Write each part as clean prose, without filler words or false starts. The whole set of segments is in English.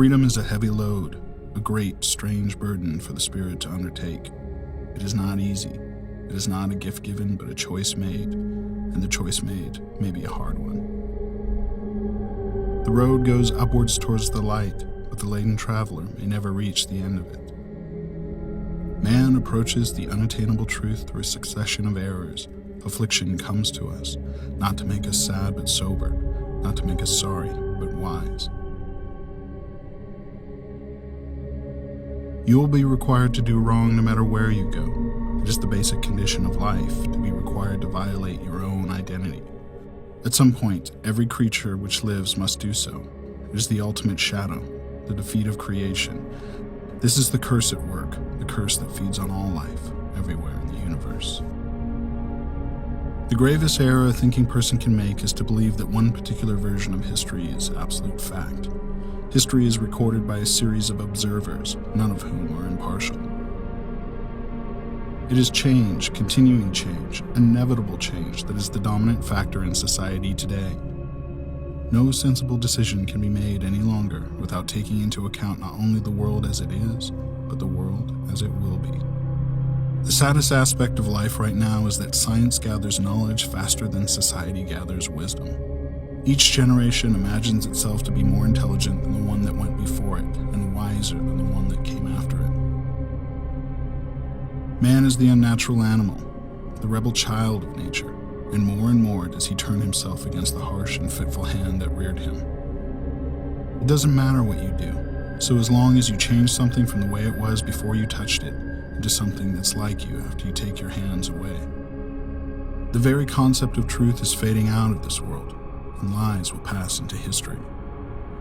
Freedom is a heavy load, a great, strange burden for the spirit to undertake. It is not easy. It is not a gift given, but a choice made, and the choice made may be a hard one. The road goes upwards towards the light, but the laden traveler may never reach the end of it. Man approaches the unattainable truth through a succession of errors. Affliction comes to us, not to make us sad but sober, not to make us sorry but wise. You will be required to do wrong no matter where you go. It is the basic condition of life to be required to violate your own identity. At some point, every creature which lives must do so. It is the ultimate shadow, the defeat of creation. This is the curse at work, the curse that feeds on all life, everywhere in the universe. The gravest error a thinking person can make is to believe that one particular version of history is absolute fact. History is recorded by a series of observers, none of whom are impartial. It is change, continuing change, inevitable change that is the dominant factor in society today. No sensible decision can be made any longer without taking into account not only the world as it is, but the world as it will be. The saddest aspect of life right now is that science gathers knowledge faster than society gathers wisdom. Each generation imagines itself to be more intelligent than the one that went before it, and wiser than the one that came after it. Man is the unnatural animal, the rebel child of nature, and more does he turn himself against the harsh and fitful hand that reared him. It doesn't matter what you do, so as long as you change something from the way it was before you touched it into something that's like you after you take your hands away. The very concept of truth is fading out of this world, and lies will pass into history.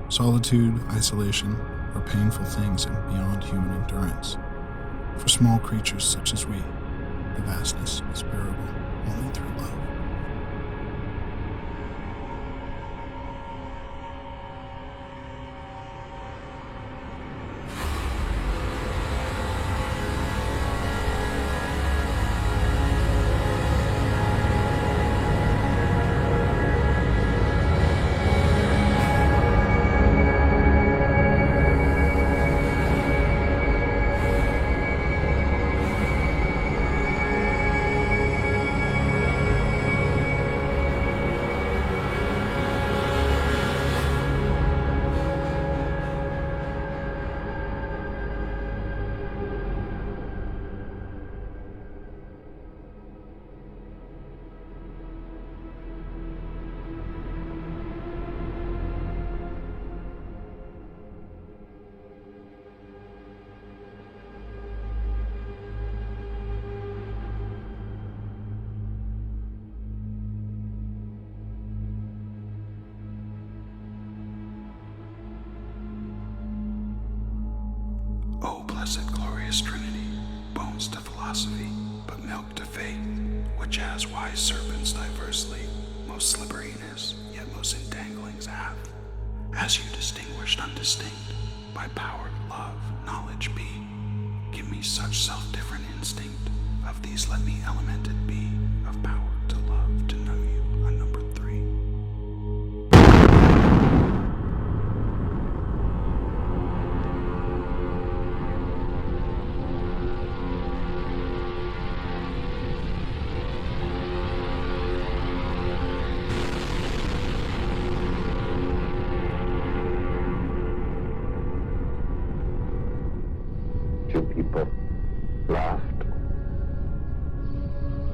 Solitude, isolation are painful things and beyond human endurance. For small creatures such as we, the vastness is bearable only through love. O blessed glorious Trinity, bones to philosophy, but milk to faith, which as wise serpents diversely, most slipperiness, yet most entanglings hath, as you distinguished undistinct, by power of love, knowledge be. Give me such self-different instinct, of these let me elemented be, of power to love, to know you, unnumbered three. Few people laughed.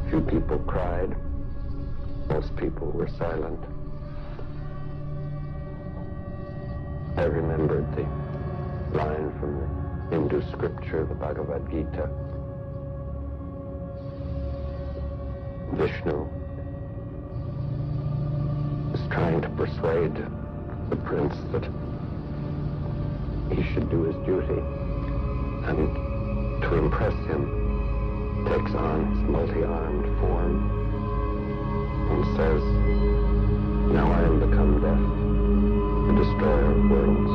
Few people cried. Most people were silent. I remembered the line from the Hindu scripture, the Bhagavad Gita. Vishnu is trying to persuade the prince that he should do his duty, and to impress him takes on his multi-armed form and says, "Now I am become death, the destroyer of worlds."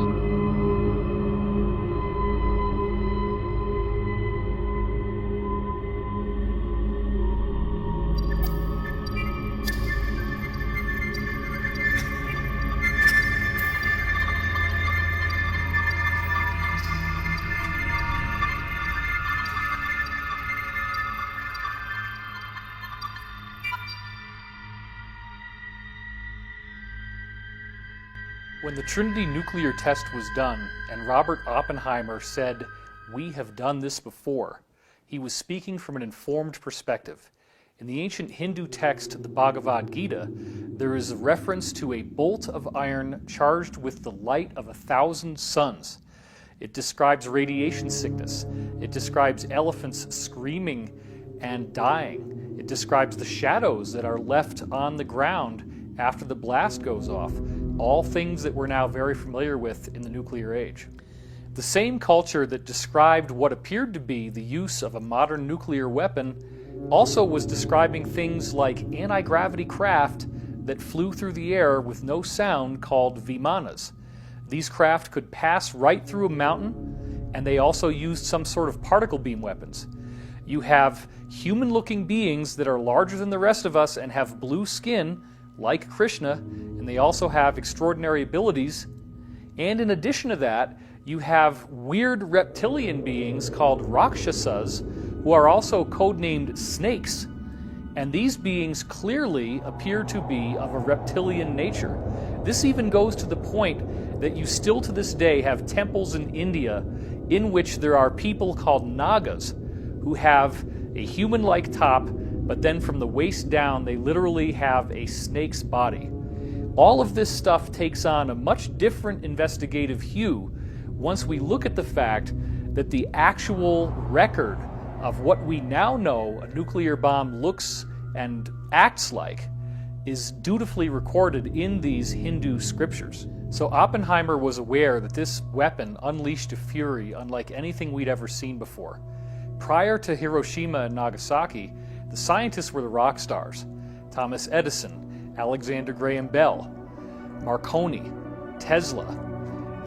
When the Trinity nuclear test was done, and Robert Oppenheimer said, "We have done this before," he was speaking from an informed perspective. In the ancient Hindu text, the Bhagavad Gita, there is a reference to a bolt of iron charged with the light of 1,000 suns. It describes radiation sickness. It describes elephants screaming and dying. It describes the shadows that are left on the ground after the blast goes off. All things that we're now very familiar with in the nuclear age. The same culture that described what appeared to be the use of a modern nuclear weapon also was describing things like anti-gravity craft that flew through the air with no sound called vimanas. These craft could pass right through a mountain, and they also used some sort of particle beam weapons. You have human-looking beings that are larger than the rest of us and have blue skin, like Krishna, and they also have extraordinary abilities. And in addition to that, you have weird reptilian beings called Rakshasas, who are also codenamed snakes. And these beings clearly appear to be of a reptilian nature. This even goes to the point that you still to this day have temples in India in which there are people called Nagas who have a human-like top, but then from the waist down they literally have a snake's body. All of this stuff takes on a much different investigative hue once we look at the fact that the actual record of what we now know a nuclear bomb looks and acts like is dutifully recorded in these Hindu scriptures. So Oppenheimer was aware that this weapon unleashed a fury unlike anything we'd ever seen before. Prior to Hiroshima and Nagasaki, the scientists were the rock stars. Thomas Edison, Alexander Graham Bell, Marconi, Tesla.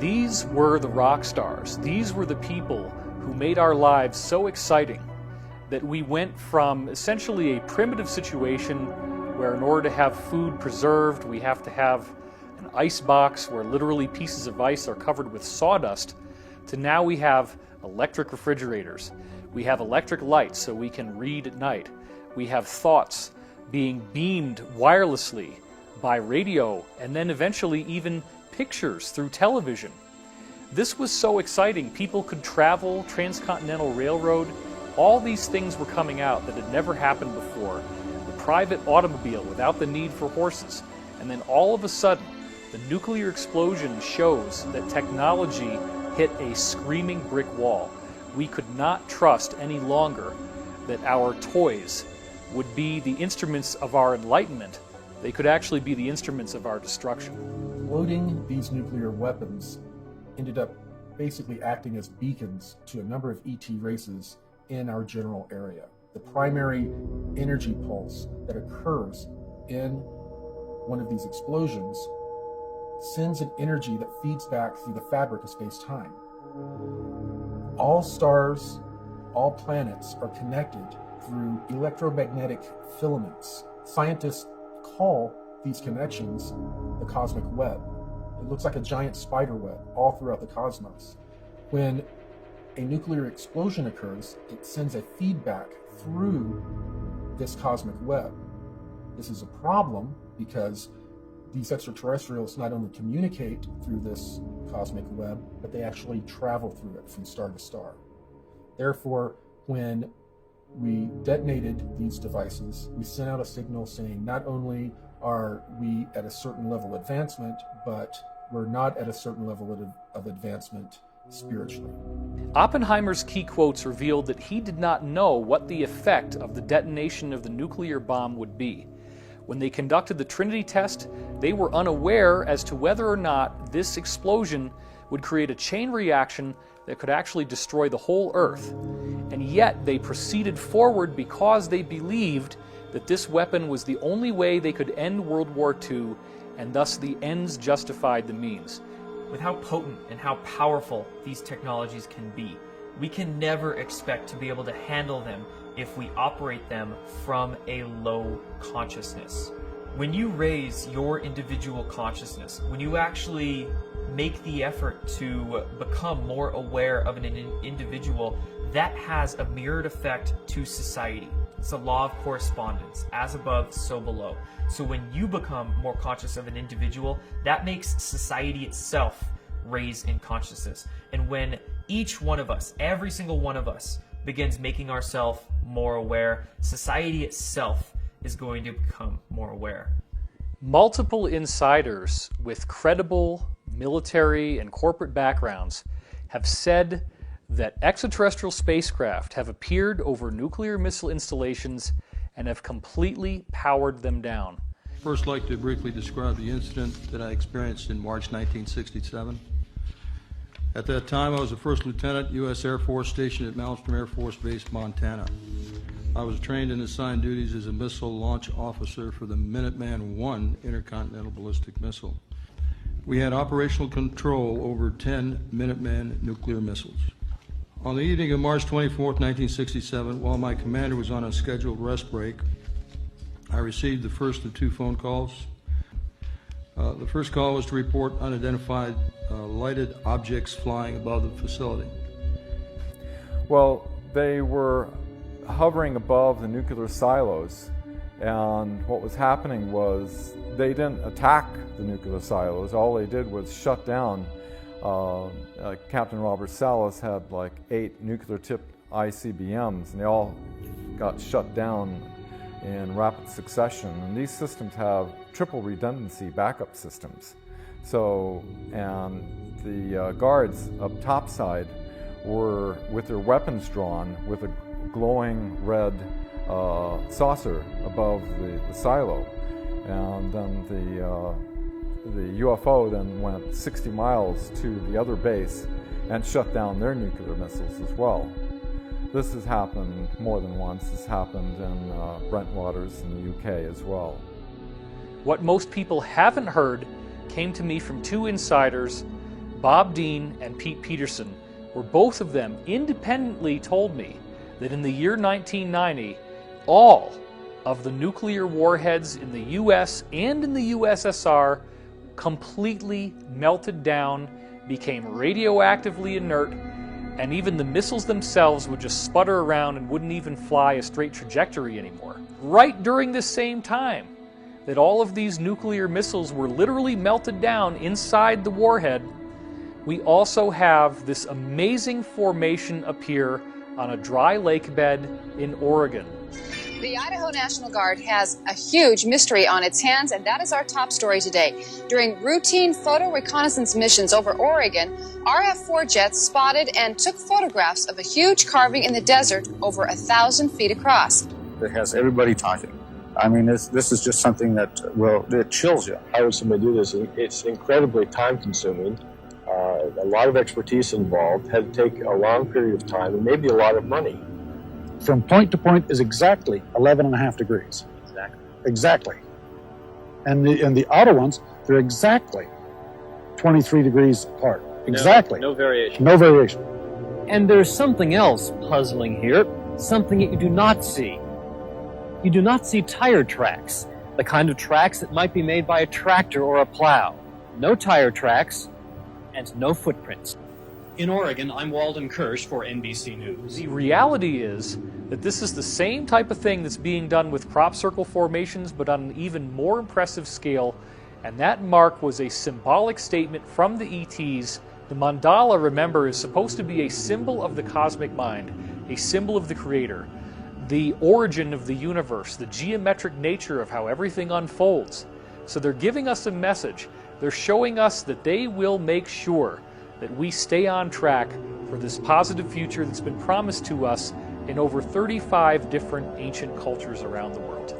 These were the rock stars. These were the people who made our lives so exciting that we went from essentially a primitive situation where in order to have food preserved, we have to have an ice box where literally pieces of ice are covered with sawdust, to now we have electric refrigerators. We have electric lights so we can read at night. We have thoughts being beamed wirelessly by radio, and then eventually even pictures through television. This was so exciting. People could travel, transcontinental railroad. All these things were coming out that had never happened before. The private automobile without the need for horses. And then all of a sudden, the nuclear explosion shows that technology hit a screaming brick wall. We could not trust any longer that our toys would be the instruments of our enlightenment. They could actually be the instruments of our destruction. Loading these nuclear weapons ended up basically acting as beacons to a number of ET races in our general area. The primary energy pulse that occurs in one of these explosions sends an energy that feeds back through the fabric of space-time. All stars, all planets are connected through electromagnetic filaments. Scientists call these connections the cosmic web. It looks like a giant spider web all throughout the cosmos. When a nuclear explosion occurs, it sends a feedback through this cosmic web. This is a problem because these extraterrestrials not only communicate through this cosmic web, but they actually travel through it from star to star. Therefore, when we detonated these devices, we sent out a signal saying not only are we at a certain level of advancement, but we're not at a certain level of advancement spiritually. Oppenheimer's key quotes revealed that he did not know what the effect of the detonation of the nuclear bomb would be. When they conducted the Trinity test, they were unaware as to whether or not this explosion would create a chain reaction that could actually destroy the whole Earth. And yet they proceeded forward because they believed that this weapon was the only way they could end World War II, and thus the ends justified the means. With how potent and how powerful these technologies can be, we can never expect to be able to handle them if we operate them from a low consciousness. When you raise your individual consciousness, when you actually make the effort to become more aware of an individual, that has a mirrored effect to society. It's a law of correspondence, as above, so below. So when you become more conscious of an individual, that makes society itself raise in consciousness. And when each one of us, every single one of us, begins making ourselves more aware, society itself is going to become more aware. Multiple insiders with credible military and corporate backgrounds have said that extraterrestrial spacecraft have appeared over nuclear missile installations and have completely powered them down. First, I'd like to briefly describe the incident that I experienced in March 1967. At that time, I was a first lieutenant, U.S. Air Force, stationed at Malmstrom Air Force Base, Montana. I was trained and assigned duties as a missile launch officer for the Minuteman I intercontinental ballistic missile. We had operational control over 10 Minuteman nuclear missiles. On the evening of March 24, 1967, while my commander was on a scheduled rest break, I received the first of two phone calls. The first call was to report unidentified lighted objects flying above the facility. Well, they were hovering above the nuclear silos, and what was happening was they didn't attack the nuclear silos. All they did was shut down. Captain Robert Salas had like 8 nuclear-tipped ICBMs, and they all got shut down in rapid succession. And these systems have triple redundancy backup systems. So, and the guards up topside were with their weapons drawn with a glowing red saucer above the silo. And then the UFO then went 60 miles to the other base and shut down their nuclear missiles as well. This has happened more than once. This happened in Brentwaters in the UK as well. What most people haven't heard came to me from two insiders, Bob Dean and Pete Peterson, where both of them independently told me that in the year 1990, all of the nuclear warheads in the US and in the USSR completely melted down, became radioactively inert, and even the missiles themselves would just sputter around and wouldn't even fly a straight trajectory anymore. Right during this same time that all of these nuclear missiles were literally melted down inside the warhead, we also have this amazing formation appear on a dry lake bed in Oregon. The Idaho National Guard has a huge mystery on its hands, and that is our top story today. During routine photo reconnaissance missions over Oregon, RF-4 jets spotted and took photographs of a huge carving in the desert over 1,000 feet across. It has everybody talking. I mean, this is just something that, well, it chills you. How would somebody do this? It's incredibly time-consuming. A lot of expertise involved, had to take a long period of time, and maybe a lot of money. From point to point is exactly 11.5 degrees. Exactly. And the outer ones, they're exactly 23 degrees apart. Exactly. No variation. No variation. And there's something else puzzling here, something that you do not see. You do not see tire tracks, the kind of tracks that might be made by a tractor or a plow. No tire tracks, and no footprints. In Oregon, I'm Walden Kirsch for NBC News. The reality is that this is the same type of thing that's being done with crop circle formations, but on an even more impressive scale, and that mark was a symbolic statement from the ETs. The mandala, remember, is supposed to be a symbol of the cosmic mind, a symbol of the Creator, the origin of the universe, the geometric nature of how everything unfolds. So they're giving us a message. They're showing us that they will make sure that we stay on track for this positive future that's been promised to us in over 35 different ancient cultures around the world.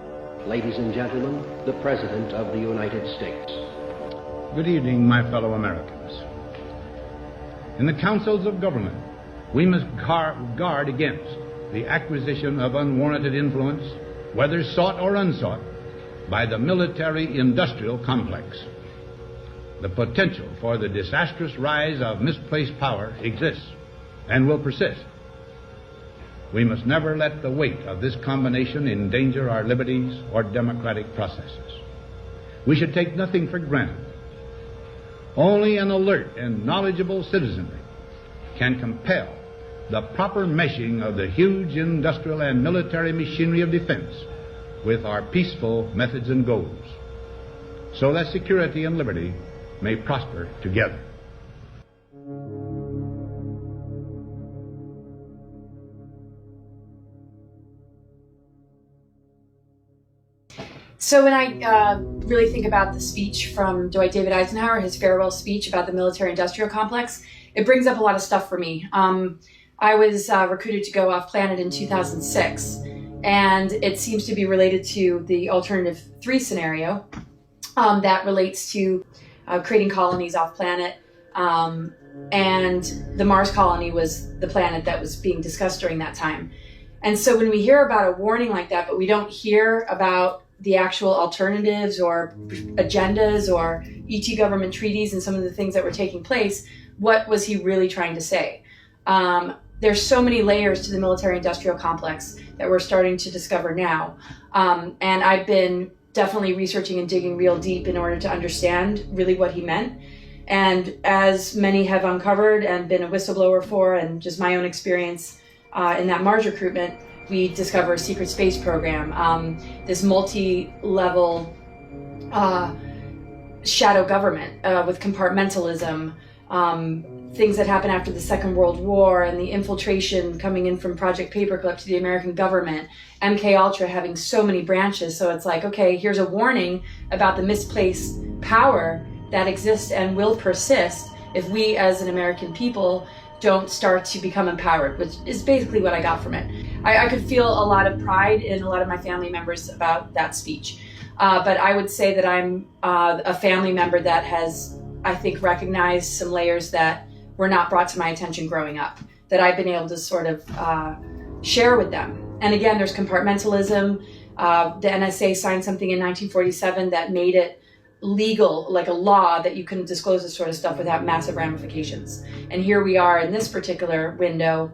Ladies and gentlemen, the President of the United States. Good evening, my fellow Americans. In the councils of government, we must guard against the acquisition of unwarranted influence, whether sought or unsought, by the military-industrial complex. The potential for the disastrous rise of misplaced power exists and will persist. We must never let the weight of this combination endanger our liberties or democratic processes. We should take nothing for granted. Only an alert and knowledgeable citizenry can compel the proper meshing of the huge industrial and military machinery of defense with our peaceful methods and goals, so that security and liberty may prosper together. So when I really think about the speech from Dwight David Eisenhower, his farewell speech about the military-industrial complex, it brings up a lot of stuff for me. I was recruited to go off planet in 2006, and it seems to be related to the alternative 3 scenario that relates to creating colonies off planet. And the Mars colony was the planet that was being discussed during that time. And so when we hear about a warning like that, but we don't hear about the actual alternatives or agendas or ET government treaties and some of the things that were taking place, what was he really trying to say? There's so many layers to the military-industrial complex that we're starting to discover now. And I've been definitely researching and digging real deep in order to understand really what he meant. And as many have uncovered and been a whistleblower for, and just my own experience in that Mars recruitment, we discover a secret space program, this multi-level shadow government with compartmentalism, things that happened after the Second World War, and the infiltration coming in from Project Paperclip to the American government, MK Ultra having so many branches. So it's like, okay, here's a warning about the misplaced power that exists and will persist if we as an American people don't start to become empowered, which is basically what I got from it. I could feel a lot of pride in a lot of my family members about that speech. But I would say that I'm a family member that has, I think, recognized some layers that were not brought to my attention growing up, that I've been able to sort of share with them. And again, there's compartmentalism. The NSA signed something in 1947 that made it legal, like a law, that you couldn't disclose this sort of stuff without massive ramifications. And here we are in this particular window,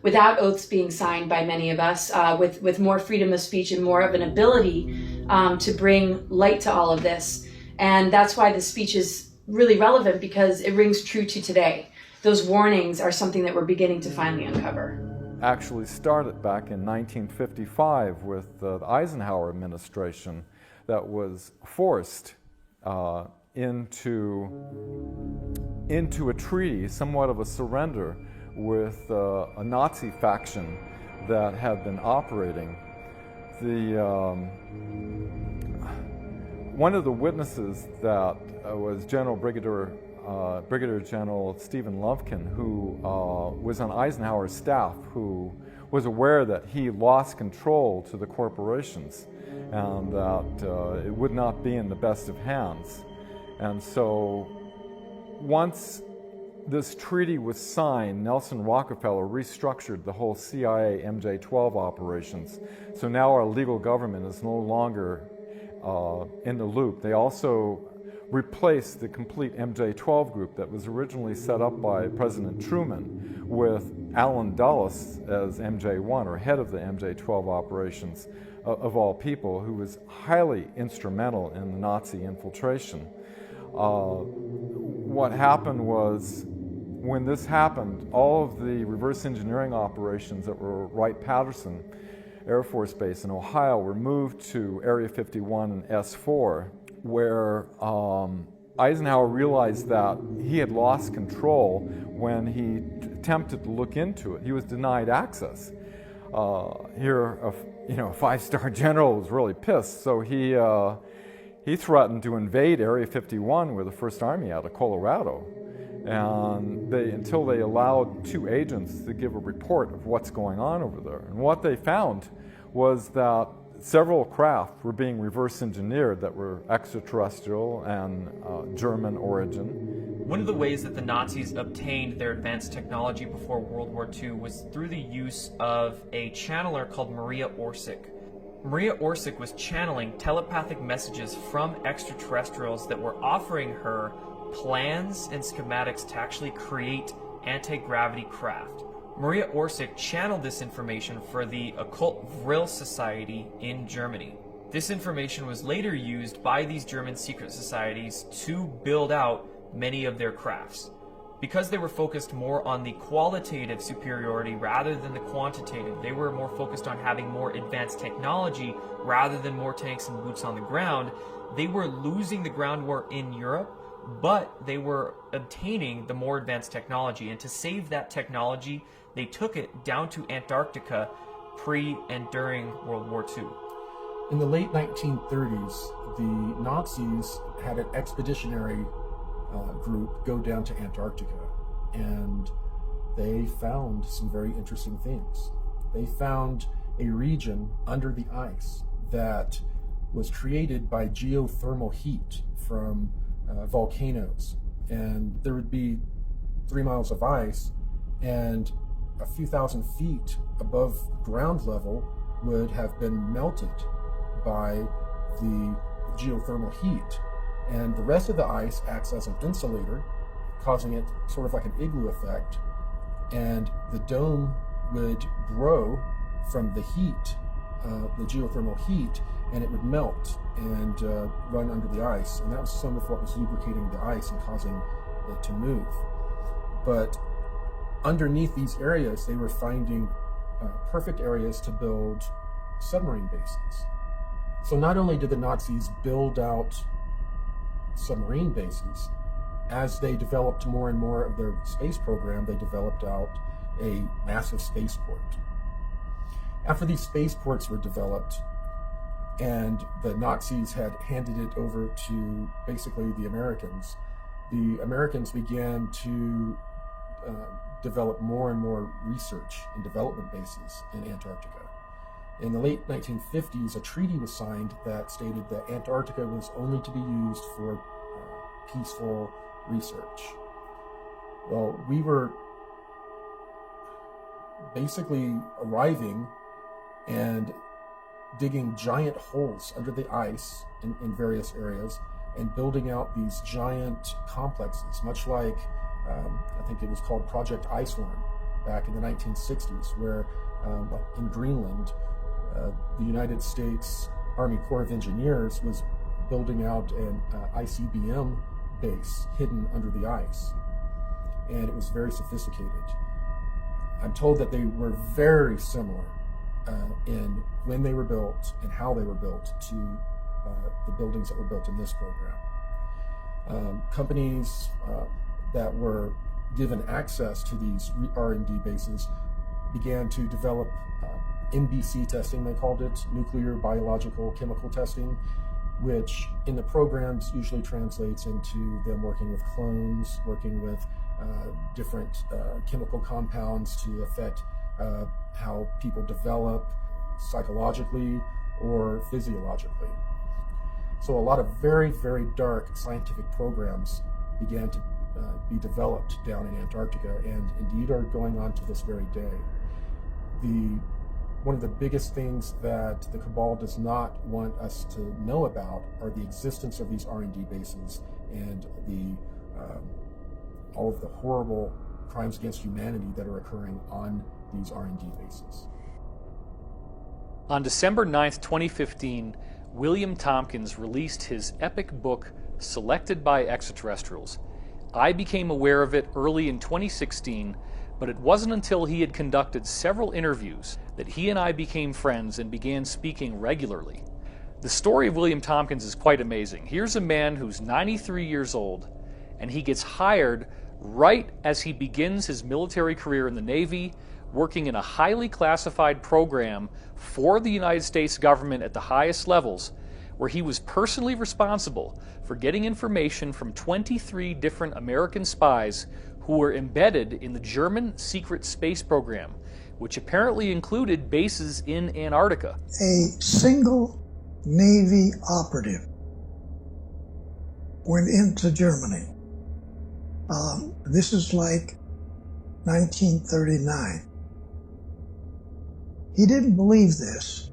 without oaths being signed by many of us, with more freedom of speech and more of an ability to bring light to all of this. And that's why the speech is really relevant, because it rings true to today. Those warnings are something that we're beginning to finally uncover. Actually started back in 1955 with the Eisenhower administration that was forced into a treaty, somewhat of a surrender, with a Nazi faction that had been operating. One of the witnesses that was Brigadier General Stephen Lovkin, who was on Eisenhower's staff, who was aware that he lost control to the corporations and that it would not be in the best of hands. And so once this treaty was signed, Nelson Rockefeller restructured the whole CIA MJ-12 operations. So now our legal government is no longer in the loop. They also replaced the complete MJ-12 group that was originally set up by President Truman with Allen Dulles as MJ-1, or head of the MJ-12 operations, of all people, who was highly instrumental in the Nazi infiltration. What happened was, when this happened, all of the reverse engineering operations that were Wright-Patterson Air Force Base in Ohio were moved to Area 51 and S4, where Eisenhower realized that he had lost control when he attempted to look into it. He was denied access. A five-star general was really pissed, so he threatened to invade Area 51, where the First Army out of Colorado. And until they allowed 2 agents to give a report of what's going on over there. And what they found was that several craft were being reverse engineered that were extraterrestrial and German origin. One of the ways that the Nazis obtained their advanced technology before World War II was through the use of a channeler called Maria Orsic. Maria Orsic was channeling telepathic messages from extraterrestrials that were offering her plans and schematics to actually create anti-gravity craft. Maria Orsic channeled this information for the Occult Vril Society in Germany. This information was later used by these German secret societies to build out many of their crafts. because they were focused more on the qualitative superiority rather than the quantitative. They were more focused on having more advanced technology rather than more tanks and boots on the ground. They were losing the ground war in Europe, but they were obtaining the more advanced technology. And to save that technology, they took it down to Antarctica pre and during World War II. In the late 1930s, the Nazis had an expeditionary group go down to Antarctica, and they found some very interesting things. They found a region under the ice that was created by geothermal heat from volcanoes, and there would be 3 miles of ice, and a few thousand feet above ground level would have been melted by the geothermal heat, and the rest of the ice acts as an insulator, causing it sort of like an igloo effect, and the dome would grow from the heat, the geothermal heat, and it would melt and run under the ice, and that was some of what was lubricating the ice and causing it to move. But underneath these areas, they were finding perfect areas to build submarine bases. So not only did the Nazis build out submarine bases, as they developed more and more of their space program, they developed out a massive spaceport. After these spaceports were developed, and the Nazis had handed it over to basically the Americans began to develop more and more research and development bases in Antarctica. In the late 1950s, a treaty was signed that stated that Antarctica was only to be used for peaceful research. Well, we were basically arriving and digging giant holes under the ice in various areas and building out these giant complexes, much like I think it was called Project Iceworm back in the 1960s, where in Greenland, the United States Army Corps of Engineers was building out an ICBM base hidden under the ice, and it was very sophisticated. I'm told that they were very similar in when they were built and how they were built to the buildings that were built in this program. Companies that were given access to these R&D bases began to develop NBC testing, they called it, nuclear, biological, chemical testing, which in the programs usually translates into them working with clones, working with different chemical compounds to affect how people develop psychologically or physiologically. So a lot of very, very dark scientific programs began to be developed down in Antarctica, and indeed are going on to this very day. One of the biggest things that the cabal does not want us to know about are the existence of these R&D bases and all of the horrible crimes against humanity that are occurring on these R&D bases. On December 9th, 2015, William Tompkins released his epic book, Selected by Extraterrestrials. I became aware of it early in 2016, but it wasn't until he had conducted several interviews that he and I became friends and began speaking regularly. The story of William Tompkins is quite amazing. Here's a man who's 93 years old, and he gets hired right as he begins his military career in the Navy, working in a highly classified program for the United States government at the highest levels, where he was personally responsible for getting information from 23 different American spies who were embedded in the German secret space program, which apparently included bases in Antarctica. A single Navy operative went into Germany. This is like 1939. He didn't believe this,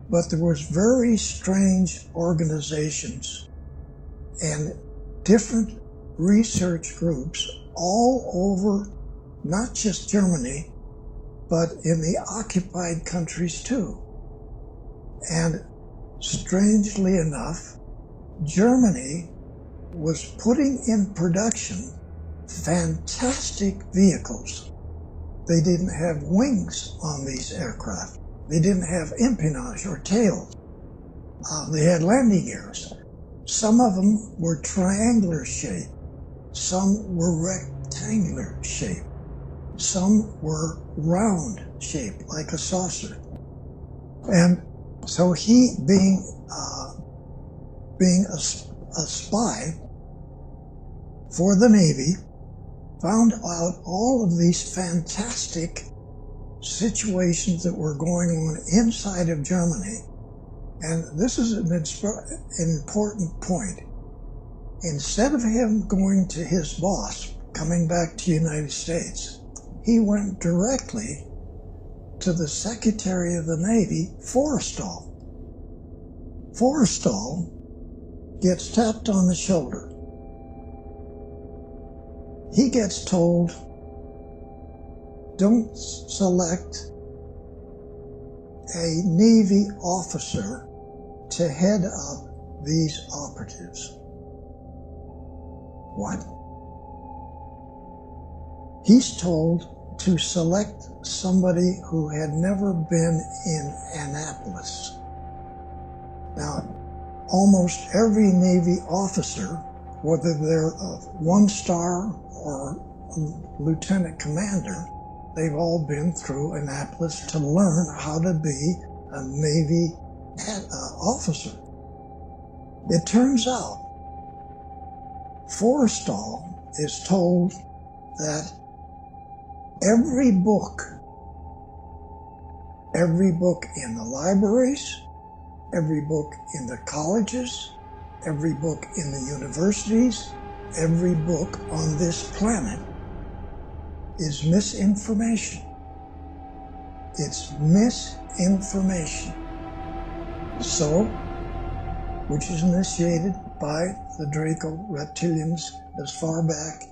but there was very strange organizations and different research groups all over, not just Germany, but in the occupied countries too. And strangely enough, Germany was putting in production fantastic vehicles. They didn't have wings on these aircraft. They didn't have empennage or tails. They had landing gears. Some of them were triangular shaped. Some were rectangular shaped. Some were round shaped, like a saucer. And so he, being a spy for the Navy, found out all of these fantastic situations that were going on inside of Germany. And this is an important point. Instead of him going to his boss, coming back to the United States, he went directly to the Secretary of the Navy, Forrestal. Forrestal gets tapped on the shoulder. He gets told, don't select a Navy officer to head up these operatives. What? He's told to select somebody who had never been in Annapolis. Now, almost every Navy officer, whether they're a one-star or a lieutenant commander, they've all been through Annapolis to learn how to be a Navy officer. It turns out Forrestal is told that every book in the libraries, every book in the colleges, every book in the universities, every book on this planet is misinformation. It's misinformation. So, which is initiated by the Draco reptilians as far back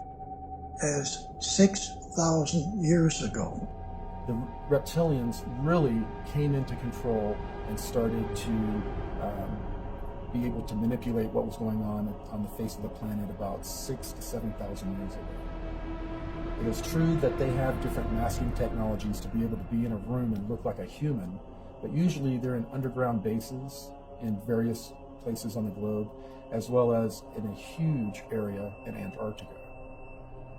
as 6,000 years ago. The reptilians really came into control and started to be able to manipulate what was going on the face of the planet about 6,000 to 7,000 years ago. It is true that they have different masking technologies to be able to be in a room and look like a human, but usually they're in underground bases in various places on the globe, as well as in a huge area in Antarctica.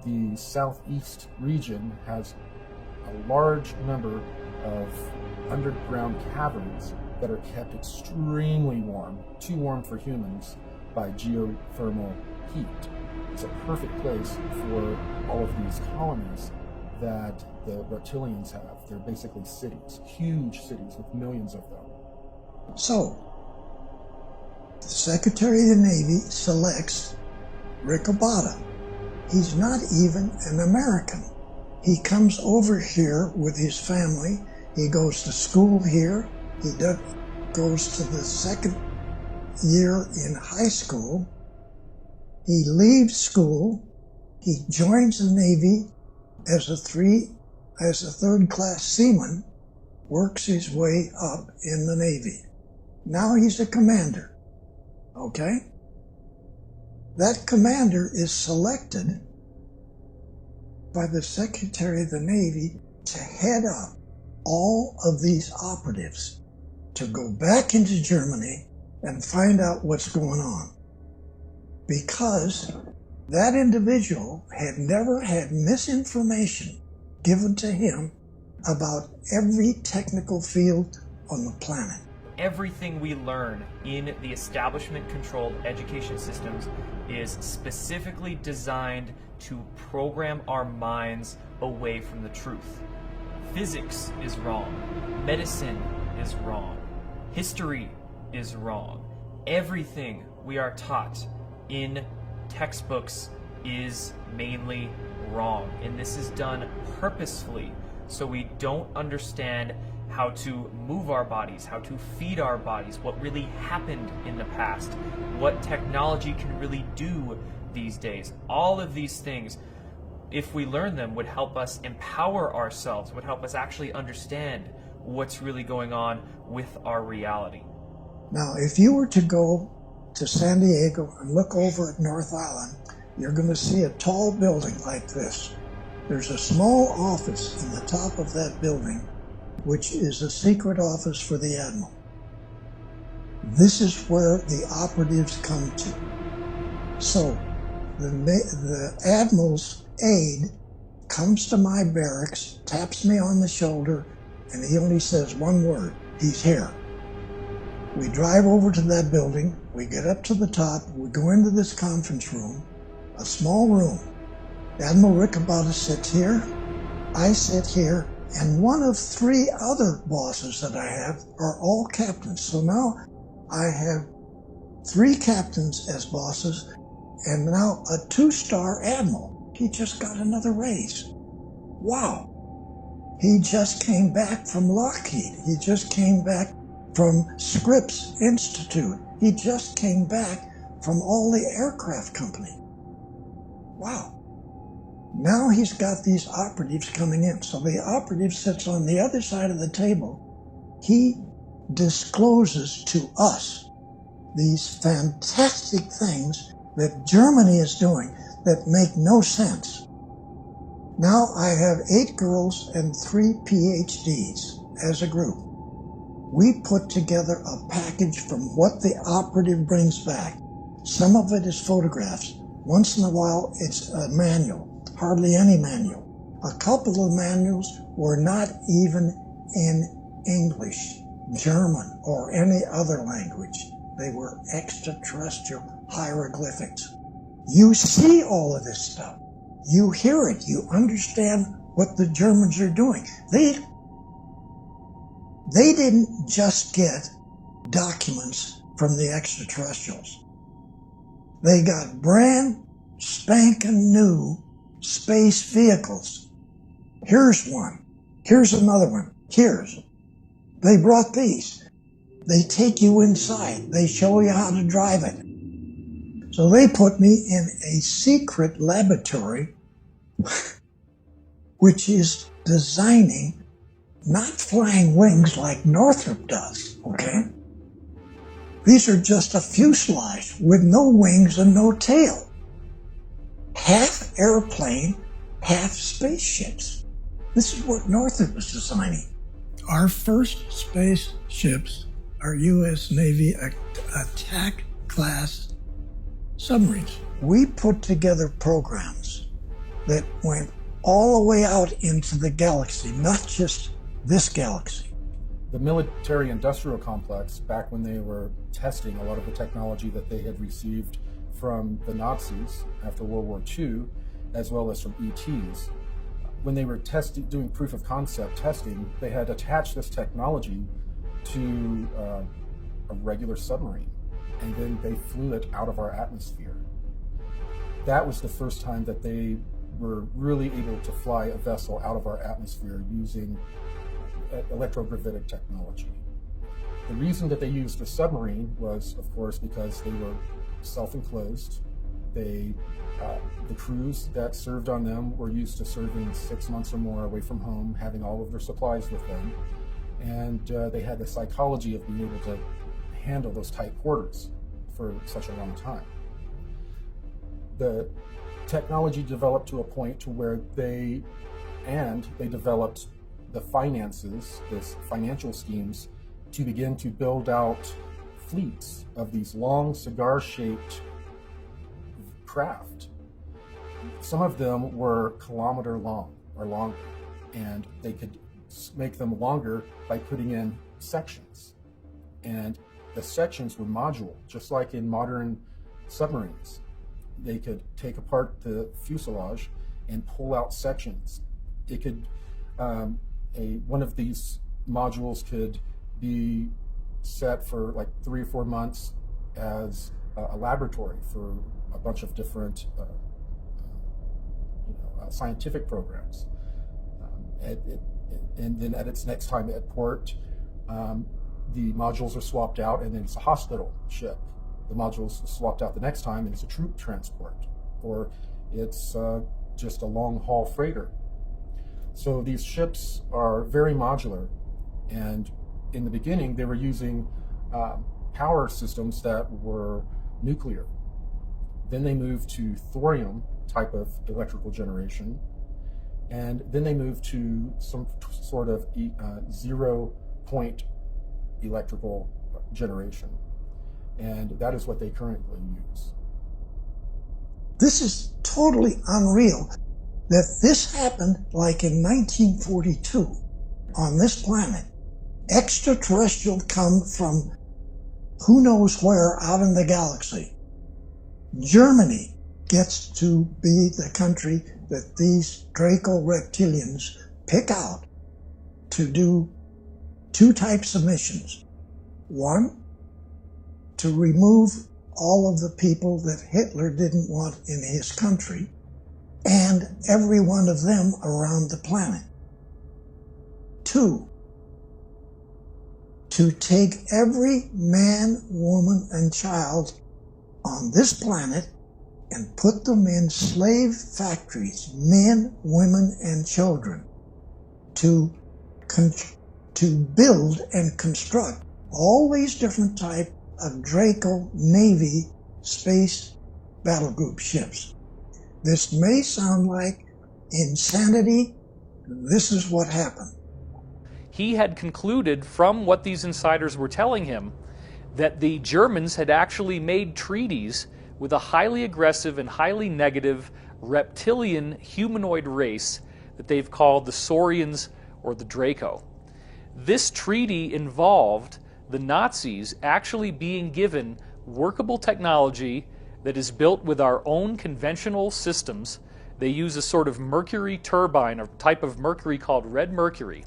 The southeast region has a large number of underground caverns that are kept extremely warm, too warm for humans, by geothermal heat. It's a perfect place for all of these colonies that the reptilians have. They're basically cities, huge cities with millions of them. So, the Secretary of the Navy selects Rick Abada. He's not even an American. He comes over here with his family. He goes to school here. He goes to the second year in high school. He leaves school. He joins the Navy as a third-class seaman, works his way up in the Navy. Now he's a commander, okay? That commander is selected by the Secretary of the Navy to head up all of these operatives to go back into Germany and find out what's going on. Because that individual had never had misinformation given to him about every technical field on the planet. Everything we learn in the establishment-controlled education systems is specifically designed to program our minds away from the truth. Physics is wrong. Medicine is wrong. History is wrong. Everything we are taught in textbooks is mainly wrong. And this is done purposefully so we don't understand how to move our bodies, how to feed our bodies, what really happened in the past, what technology can really do these days. All of these things, if we learn them, would help us empower ourselves, would help us actually understand what's really going on with our reality. Now, if you were to go to San Diego and look over at North Island, you're going to see a tall building like this. There's a small office in the top of that building, which is a secret office for the admiral. This is where the operatives come to. So the admiral's aide comes to my barracks, taps me on the shoulder, and he only says one word: he's here. We drive over to that building, we get up to the top, we go into this conference room, a small room. Admiral Ricobata sits here, I sit here, and one of 3 other bosses that I have are all captains. So now I have 3 captains as bosses, and now a 2-star admiral. He just got another raise. Wow. He just came back from Lockheed. He just came back from Scripps Institute. He just came back from all the aircraft company. Wow. Now he's got these operatives coming in. So the operative sits on the other side of the table. He discloses to us these fantastic things that Germany is doing that make no sense. Now I have 8 girls and 3 PhDs as a group. We put together a package from what the operative brings back. Some of it is photographs. Once in a while it's a manual, hardly any manual. A couple of manuals were not even in English, German, or any other language. They were extraterrestrial hieroglyphics. You see all of this stuff. You hear it. You understand what the Germans are doing. They didn't just get documents from the extraterrestrials. They got brand spanking new space vehicles. Here's one. Here's another one. They brought these. They take you inside. They show you how to drive it. So they put me in a secret laboratory which is designing not flying wings like Northrop does, okay? These are just a fuselage with no wings and no tail. Half airplane, half spaceships. This is what Northrop was designing. Our first spaceships are U.S. Navy attack class submarines. We put together programs that went all the way out into the galaxy, not just this galaxy. The military-industrial complex, back when they were testing a lot of the technology that they had received from the Nazis after World War II, as well as from ETs, when they were doing proof of concept testing, they had attached this technology to a regular submarine, and then they flew it out of our atmosphere. That was the first time that they were really able to fly a vessel out of our atmosphere using electrogravitic technology. The reason that they used a submarine was, of course, because they were self-enclosed. The crews that served on them were used to serving 6 months or more away from home, having all of their supplies with them, and they had the psychology of being able to handle those tight quarters for such a long time. The technology developed to a point to where they developed the finances, this financial schemes, to begin to build out fleets of these long cigar-shaped craft. Some of them were kilometer long or longer, and they could make them longer by putting in sections. And the sections were modular, just like in modern submarines. They could take apart the fuselage and pull out sections. It could, one of these modules could be set for like 3 or 4 months as a laboratory for a bunch of different scientific programs. And then at its next time at port, the modules are swapped out, and then it's a hospital ship. The modules are swapped out the next time, and it's a troop transport, or it's just a long-haul freighter. So these ships are very modular, and in the beginning they were using power systems that were nuclear. Then they moved to thorium type of electrical generation. And then they moved to some sort of zero-point electrical generation. And that is what they currently use. This is totally unreal that this happened like in 1942 on this planet. Extraterrestrial come from who knows where out in the galaxy. Germany gets to be the country that these Draco reptilians pick out to do two types of missions. One, to remove all of the people that Hitler didn't want in his country, and every one of them around the planet. Two, to take every man, woman, and child on this planet and put them in slave factories, men, women, and children, to build and construct all these different types of Draco Navy space battle group ships. This may sound like insanity. This is what happened. He had concluded from what these insiders were telling him that the Germans had actually made treaties with a highly aggressive and highly negative reptilian humanoid race that they've called the Saurians or the Draco. This treaty involved the Nazis actually being given workable technology that is built with our own conventional systems. They use a sort of mercury turbine, a type of mercury called red mercury.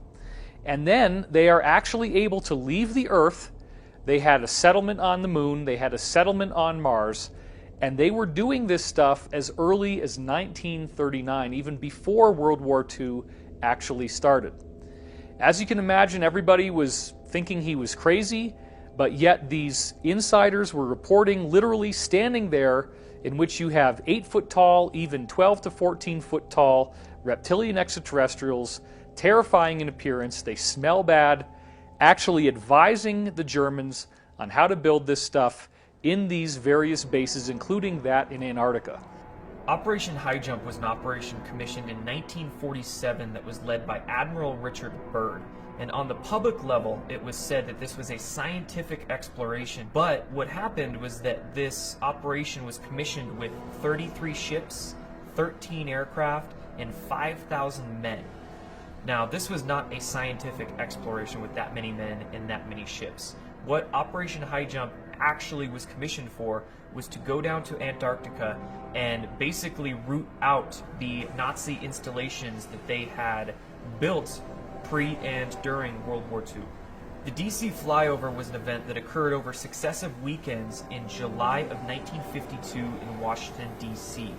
And then they are actually able to leave the Earth. They had a settlement on the moon, they had a settlement on Mars, and they were doing this stuff as early as 1939, even before World War II actually started. As you can imagine, everybody was thinking he was crazy, but yet these insiders were reporting literally standing there, in which you have 8-foot tall, even 12 to 14 foot tall reptilian extraterrestrials, terrifying in appearance, they smell bad, actually advising the Germans on how to build this stuff in these various bases, including that in Antarctica. Operation High Jump was an operation commissioned in 1947 that was led by Admiral Richard Byrd. And on the public level, it was said that this was a scientific exploration. But what happened was that this operation was commissioned with 33 ships, 13 aircraft, and 5,000 men. Now, this was not a scientific exploration with that many men and that many ships. What Operation High Jump actually was commissioned for was to go down to Antarctica and basically root out the Nazi installations that they had built pre and during World War II. The DC flyover was an event that occurred over successive weekends in July of 1952 in Washington, D.C.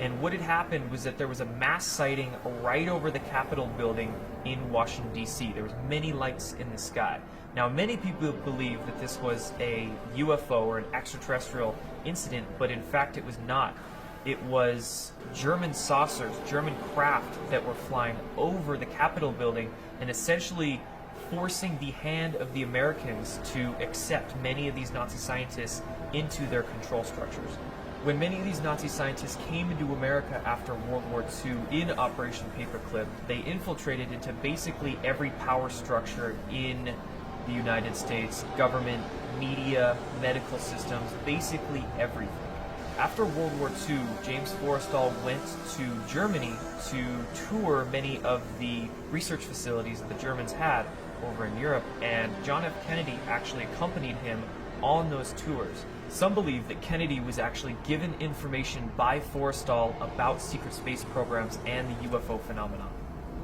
And what had happened was that there was a mass sighting right over the Capitol building in Washington, D.C. There was many lights in the sky. Now, many people believe that this was a UFO or an extraterrestrial incident, but in fact it was not. It was German saucers, German craft that were flying over the Capitol building and essentially forcing the hand of the Americans to accept many of these Nazi scientists into their control structures. When many of these Nazi scientists came into America after World War II in Operation Paperclip, they infiltrated into basically every power structure in the United States, government, media, medical systems, basically everything. After World War II, James Forrestal went to Germany to tour many of the research facilities that the Germans had over in Europe, and John F. Kennedy actually accompanied him on those tours. Some believe that Kennedy was actually given information by Forrestal about secret space programs and the UFO phenomenon.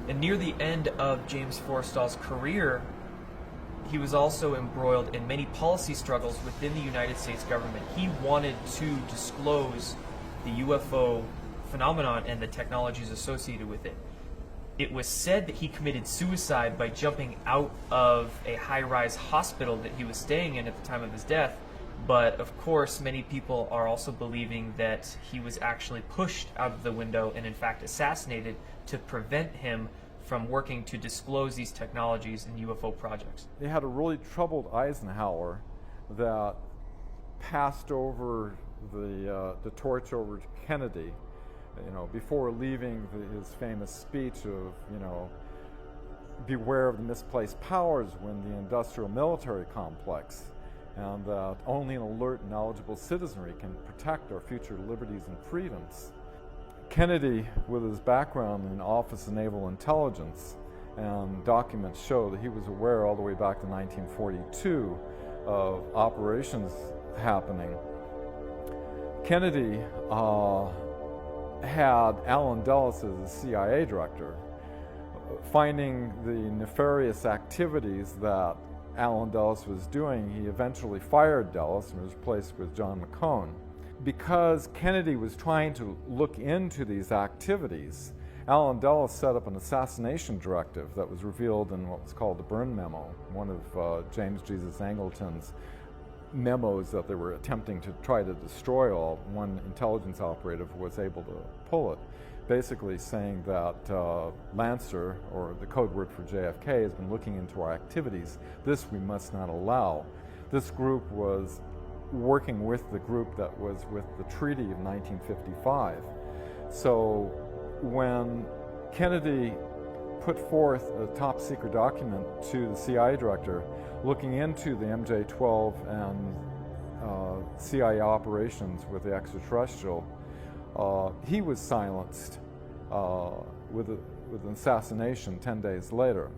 And near the end of James Forrestal's career, he was also embroiled in many policy struggles within the United States government. He wanted to disclose the UFO phenomenon and the technologies associated with it. It was said that he committed suicide by jumping out of a high-rise hospital that he was staying in at the time of his death, but of course many people are also believing that he was actually pushed out of the window and in fact assassinated to prevent him from working to disclose these technologies in UFO projects. They had a really troubled Eisenhower that passed over the torch over to Kennedy, before leaving his famous speech of, beware of the misplaced powers when the industrial military complex, and that only an alert, knowledgeable citizenry can protect our future liberties and freedoms. Kennedy, with his background in Office of Naval Intelligence, and documents show that he was aware all the way back to 1942 of operations happening. Kennedy had Allen Dulles as the CIA director. Finding the nefarious activities that Allen Dulles was doing, he eventually fired Dulles and was replaced with John McCone. Because Kennedy was trying to look into these activities, Allen Dulles set up an assassination directive that was revealed in what was called the Byrne Memo, one of James Jesus Angleton's memos that they were attempting to try to destroy all. One intelligence operative was able to pull it, basically saying that Lancer, or the code word for JFK, has been looking into our activities. This we must not allow. This group was working with the group that was with the Treaty of 1955. So when Kennedy put forth a top secret document to the CIA director looking into the MJ-12 and CIA operations with the extraterrestrial, he was silenced with an assassination 10 days later.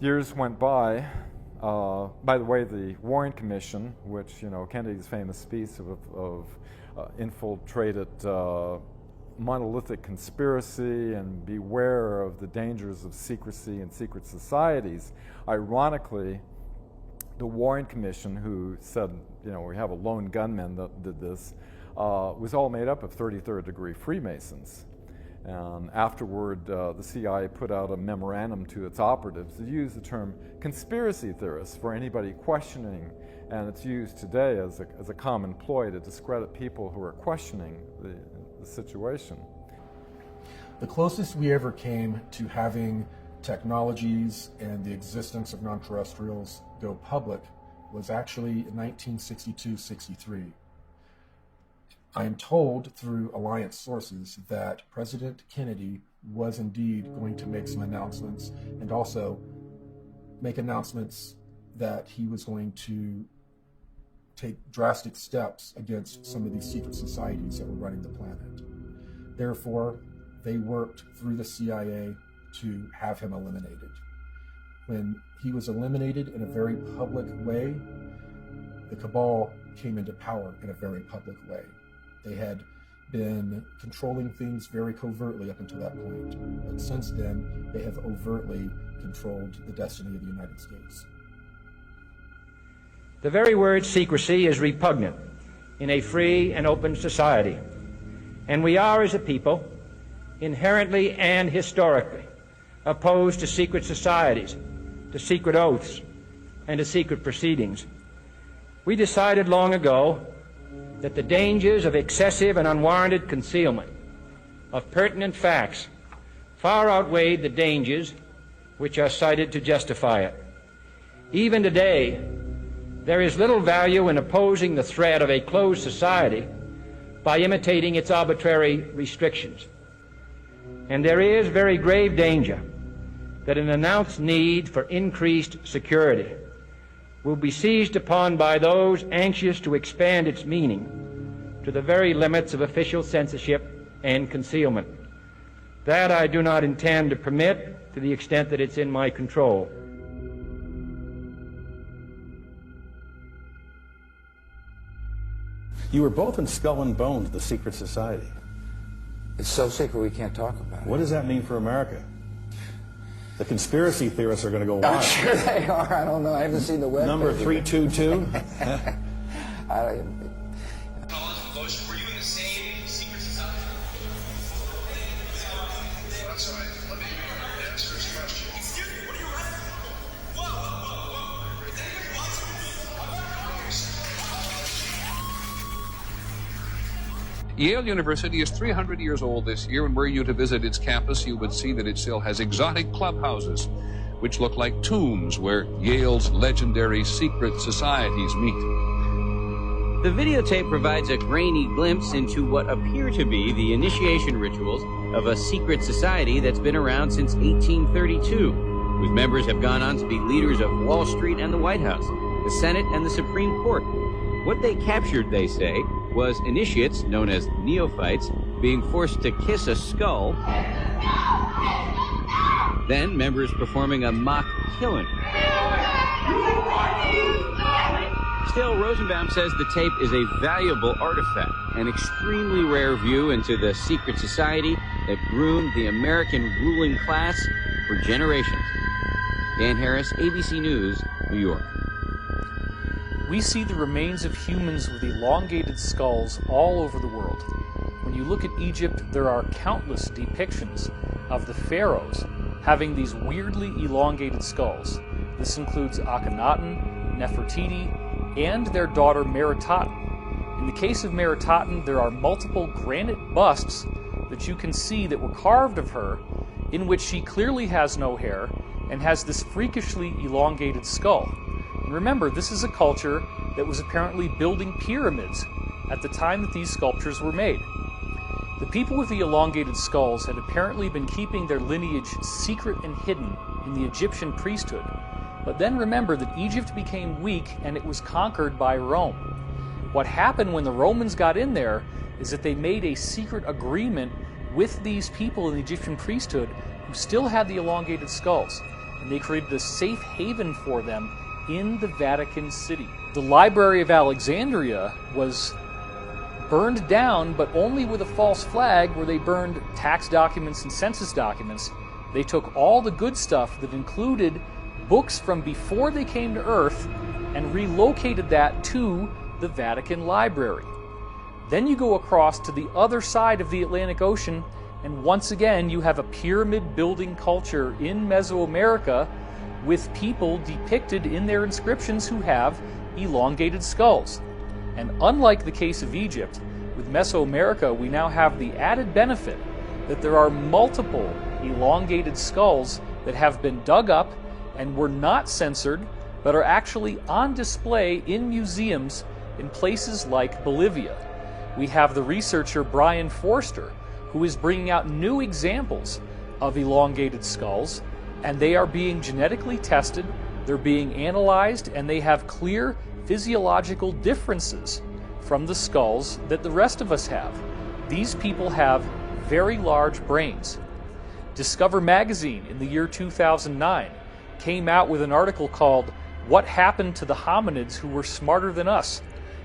Years went by. By the way, the Warren Commission, which, Kennedy's famous speech of infiltrated monolithic conspiracy and beware of the dangers of secrecy and secret societies, ironically, the Warren Commission, who said, we have a lone gunman that did this, was all made up of 33rd degree Freemasons. And afterward, the CIA put out a memorandum to its operatives to use the term conspiracy theorists for anybody questioning, and it's used today as a common ploy to discredit people who are questioning the situation. The closest we ever came to having technologies and the existence of non-terrestrials go public was actually in 1962-63. I am told through Alliance sources that President Kennedy was indeed going to make some announcements, and also make announcements that he was going to take drastic steps against some of these secret societies that were running the planet. Therefore, they worked through the CIA to have him eliminated. When he was eliminated in a very public way, the cabal came into power in a very public way. They had been controlling things very covertly up until that point, but since then, they have overtly controlled the destiny of the United States. The very word secrecy is repugnant in a free and open society, and we are, as a people, inherently and historically opposed to secret societies, to secret oaths, and to secret proceedings. We decided long ago that the dangers of excessive and unwarranted concealment of pertinent facts far outweighed the dangers which are cited to justify it. Even today, there is little value in opposing the threat of a closed society by imitating its arbitrary restrictions. And there is very grave danger that an announced need for increased security will be seized upon by those anxious to expand its meaning to the very limits of official censorship and concealment. That I do not intend to permit to the extent that it's in my control. You were both in Skull and Bones, the secret society. It's so secret we can't talk about it. What does that mean for America? The conspiracy theorists are going to go wild. I'm sure they are. I don't know. I haven't seen the web. Number 322? Were you in the same secret society? That's right. Let me answer his question. Excuse me, what are you running? Whoa. Is anybody watching? Yale University is 300 years old this year, and were you to visit its campus, you would see that it still has exotic clubhouses, which look like tombs where Yale's legendary secret societies meet. The videotape provides a grainy glimpse into what appear to be the initiation rituals of a secret society that's been around since 1832, whose members have gone on to be leaders of Wall Street and the White House, the Senate and the Supreme Court. What they captured, they say, was initiates, known as neophytes, being forced to kiss a skull, then members performing a mock killing. Still, Rosenbaum says the tape is a valuable artifact, an extremely rare view into the secret society that groomed the American ruling class for generations. Dan Harris, ABC News, New York. We see the remains of humans with elongated skulls all over the world. When you look at Egypt, there are countless depictions of the pharaohs having these weirdly elongated skulls. This includes Akhenaten, Nefertiti, and their daughter Meritaten. In the case of Meritaten, there are multiple granite busts that you can see that were carved of her, in which she clearly has no hair and has this freakishly elongated skull. And remember, this is a culture that was apparently building pyramids at the time that these sculptures were made. The people with the elongated skulls had apparently been keeping their lineage secret and hidden in the Egyptian priesthood. But then remember that Egypt became weak and it was conquered by Rome. What happened when the Romans got in there is that they made a secret agreement with these people in the Egyptian priesthood who still had the elongated skulls, and they created a safe haven for them in the Vatican City. The Library of Alexandria was burned down, but only with a false flag, where they burned tax documents and census documents. They took all the good stuff that included books from before they came to Earth and relocated that to the Vatican Library. Then you go across to the other side of the Atlantic Ocean, and once again you have a pyramid building culture in Mesoamerica with people depicted in their inscriptions who have elongated skulls. And unlike the case of Egypt, with Mesoamerica we now have the added benefit that there are multiple elongated skulls that have been dug up and were not censored, but are actually on display in museums in places like Bolivia. We have the researcher Brian Forster, who is bringing out new examples of elongated skulls, and they are being genetically tested, they're being analyzed, and they have clear physiological differences from the skulls that the rest of us have. These people have very large brains. Discover magazine in the year 2009 came out with an article called "What Happened to the Hominids Who Were Smarter Than Us?"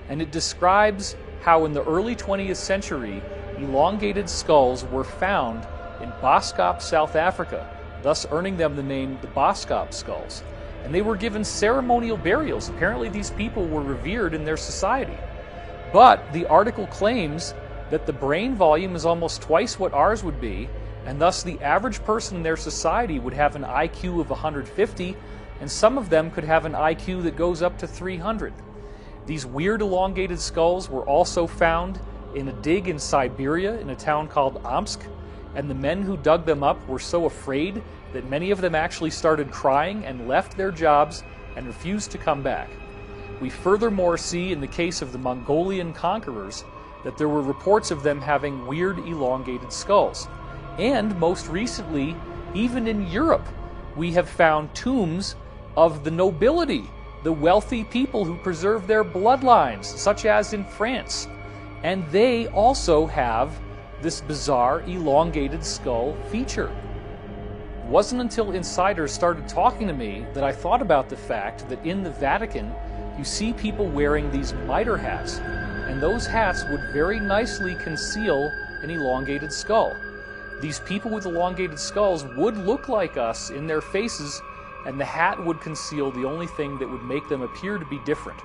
And it describes how in the early 20th century elongated skulls were found in Boskop, South Africa, thus earning them the name the Boskop skulls. And they were given ceremonial burials. Apparently these people were revered in their society. But the article claims that the brain volume is almost twice what ours would be, and thus the average person in their society would have an IQ of 150, and some of them could have an IQ that goes up to 300. These weird elongated skulls were also found in a dig in Siberia in a town called Omsk, and the men who dug them up were so afraid that many of them actually started crying and left their jobs and refused to come back. We furthermore see in the case of the Mongolian conquerors that there were reports of them having weird elongated skulls. And most recently, even in Europe, we have found tombs of the nobility, the wealthy people who preserve their bloodlines, such as in France. And they also have this bizarre elongated skull feature. It wasn't until insiders started talking to me that I thought about the fact that in the Vatican, you see people wearing these mitre hats, and those hats would very nicely conceal an elongated skull. These people with elongated skulls would look like us in their faces, and the hat would conceal the only thing that would make them appear to be different.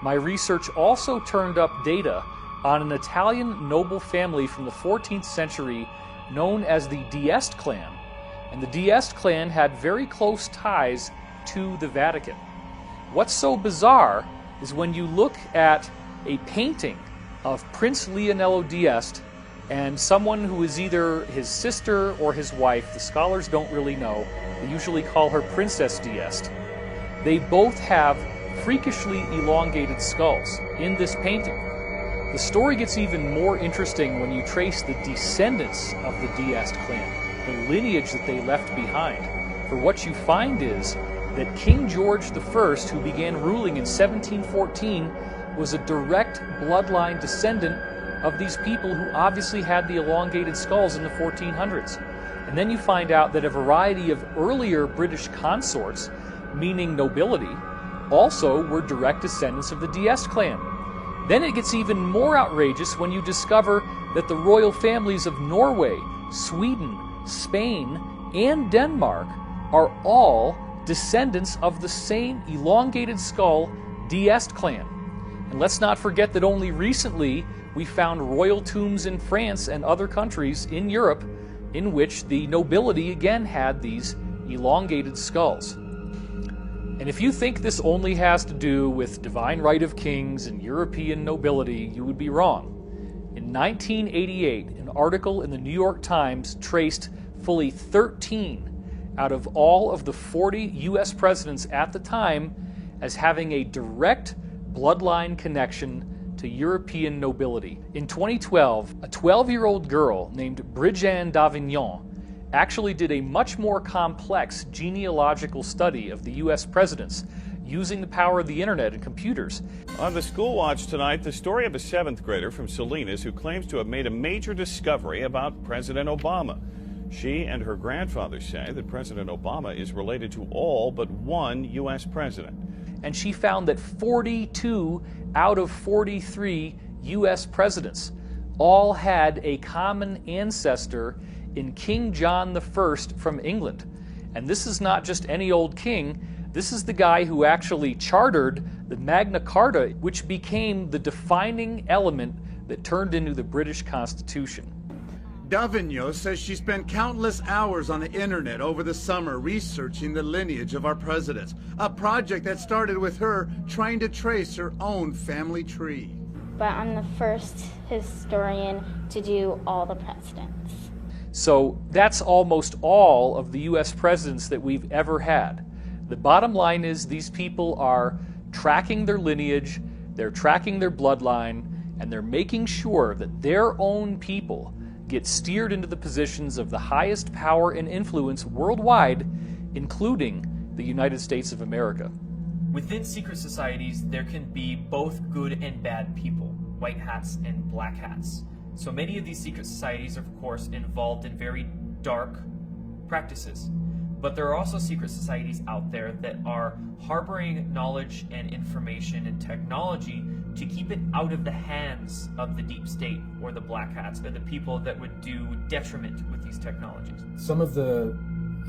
My research also turned up data on an Italian noble family from the 14th century known as the d'Este clan. And the d'Este clan had very close ties to the Vatican. What's so bizarre is when you look at a painting of Prince Leonello d'Este and someone who is either his sister or his wife, the scholars don't really know, they usually call her Princess d'Este. They both have freakishly elongated skulls in this painting. The story gets even more interesting when you trace the descendants of the D'Este clan, the lineage that they left behind. For what you find is that King George I, who began ruling in 1714, was a direct bloodline descendant of these people who obviously had the elongated skulls in the 1400s. And then you find out that a variety of earlier British consorts, meaning nobility, also were direct descendants of the D'Este clan. Then it gets even more outrageous when you discover that the royal families of Norway, Sweden, Spain, and Denmark are all descendants of the same elongated skull D'Este clan. And let's not forget that only recently we found royal tombs in France and other countries in Europe in which the nobility again had these elongated skulls. And if you think this only has to do with divine right of kings and European nobility, you would be wrong. In 1988, an article in the New York Times traced fully 13 out of all of the 40 U.S. presidents at the time as having a direct bloodline connection to European nobility. In 2012, a 12-year-old girl named Brigitte d'Avignon actually did a much more complex genealogical study of the U.S. presidents using the power of the internet and computers. On the School Watch tonight, the story of a 7th grader from Salinas who claims to have made a major discovery about President Obama. She and her grandfather say that President Obama is related to all but one U.S. president. And she found that 42 out of 43 U.S. presidents all had a common ancestor in King John I from England. And this is not just any old king. This is the guy who actually chartered the Magna Carta, which became the defining element that turned into the British Constitution. D'Avignon says she spent countless hours on the internet over the summer researching the lineage of our presidents, a project that started with her trying to trace her own family tree. But I'm the first historian to do all the presidents. So that's almost all of the U.S. presidents that we've ever had. The bottom line is these people are tracking their lineage, they're tracking their bloodline, and they're making sure that their own people get steered into the positions of the highest power and influence worldwide, including the United States of America. Within secret societies, there can be both good and bad people, white hats and black hats. So many of these secret societies are, of course, involved in very dark practices. But there are also secret societies out there that are harboring knowledge and information and technology to keep it out of the hands of the deep state or the black hats or the people that would do detriment with these technologies. Some of the,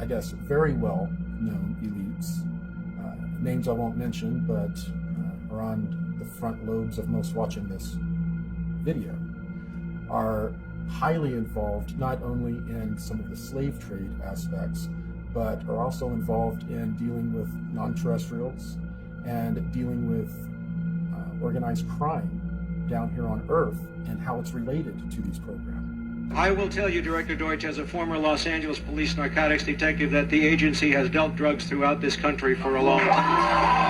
I guess, very well-known elites, names I won't mention, but are on the front lobes of most watching this video, are highly involved not only in some of the slave trade aspects, but are also involved in dealing with non-terrestrials and dealing with organized crime down here on Earth and how it's related to these programs. I will tell you, Director Deutsch, as a former Los Angeles police narcotics detective, that the agency has dealt drugs throughout this country for a long time.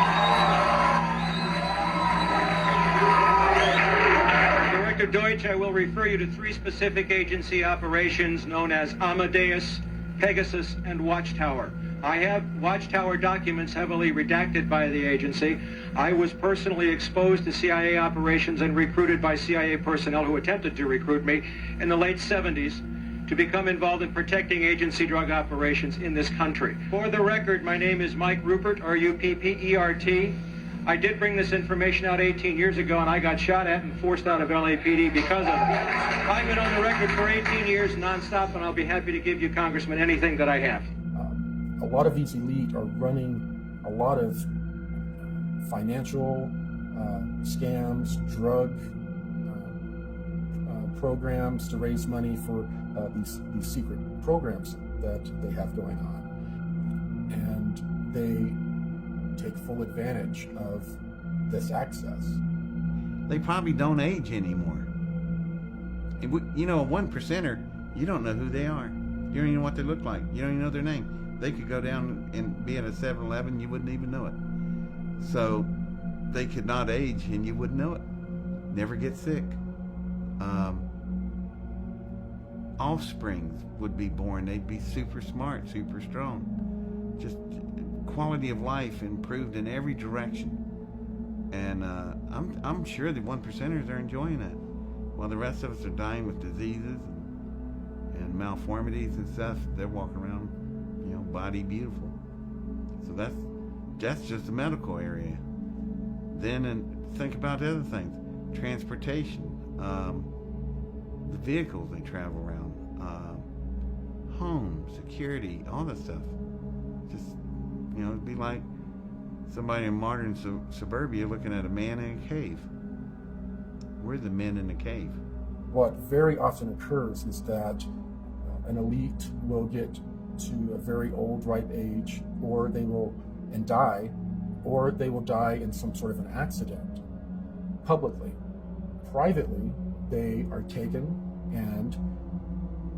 Director Deutsch, I will refer you to 3 specific agency operations known as Amadeus, Pegasus, and Watchtower. I have Watchtower documents heavily redacted by the agency. I was personally exposed to CIA operations and recruited by CIA personnel who attempted to recruit me in the late 70s to become involved in protecting agency drug operations in this country. For the record, my name is Mike Ruppert, R-U-P-P-E-R-T. I did bring this information out 18 years ago, and I got shot at and forced out of LAPD because of it. I've been on the record for 18 years nonstop, and I'll be happy to give you, Congressman, anything that I have. A lot of these elite are running a lot of financial scams, drug programs to raise money for these secret programs that they have going on. And they take full advantage of this access. They probably don't age anymore. You know, a 1%er, you don't know who they are. You don't even know what they look like. You don't even know their name. They could go down and be at a 7-Eleven, you wouldn't even know it. So they could not age and you wouldn't know it. Never get sick. Offspring would be born. They'd be super smart, super strong. Just quality of life improved in every direction. And I'm sure the 1%ers are enjoying it, while the rest of us are dying with diseases and malformities and stuff. They're walking around, body beautiful. So that's just the medical area. Then think about the other things: transportation, the vehicles they travel around, home, security, all that stuff. Just, it'd be like somebody in modern suburbia looking at a man in a cave. We're the men in the cave. What very often occurs is that an elite will get to a very old, ripe age, or they will die in some sort of an accident, publicly. Privately, they are taken, and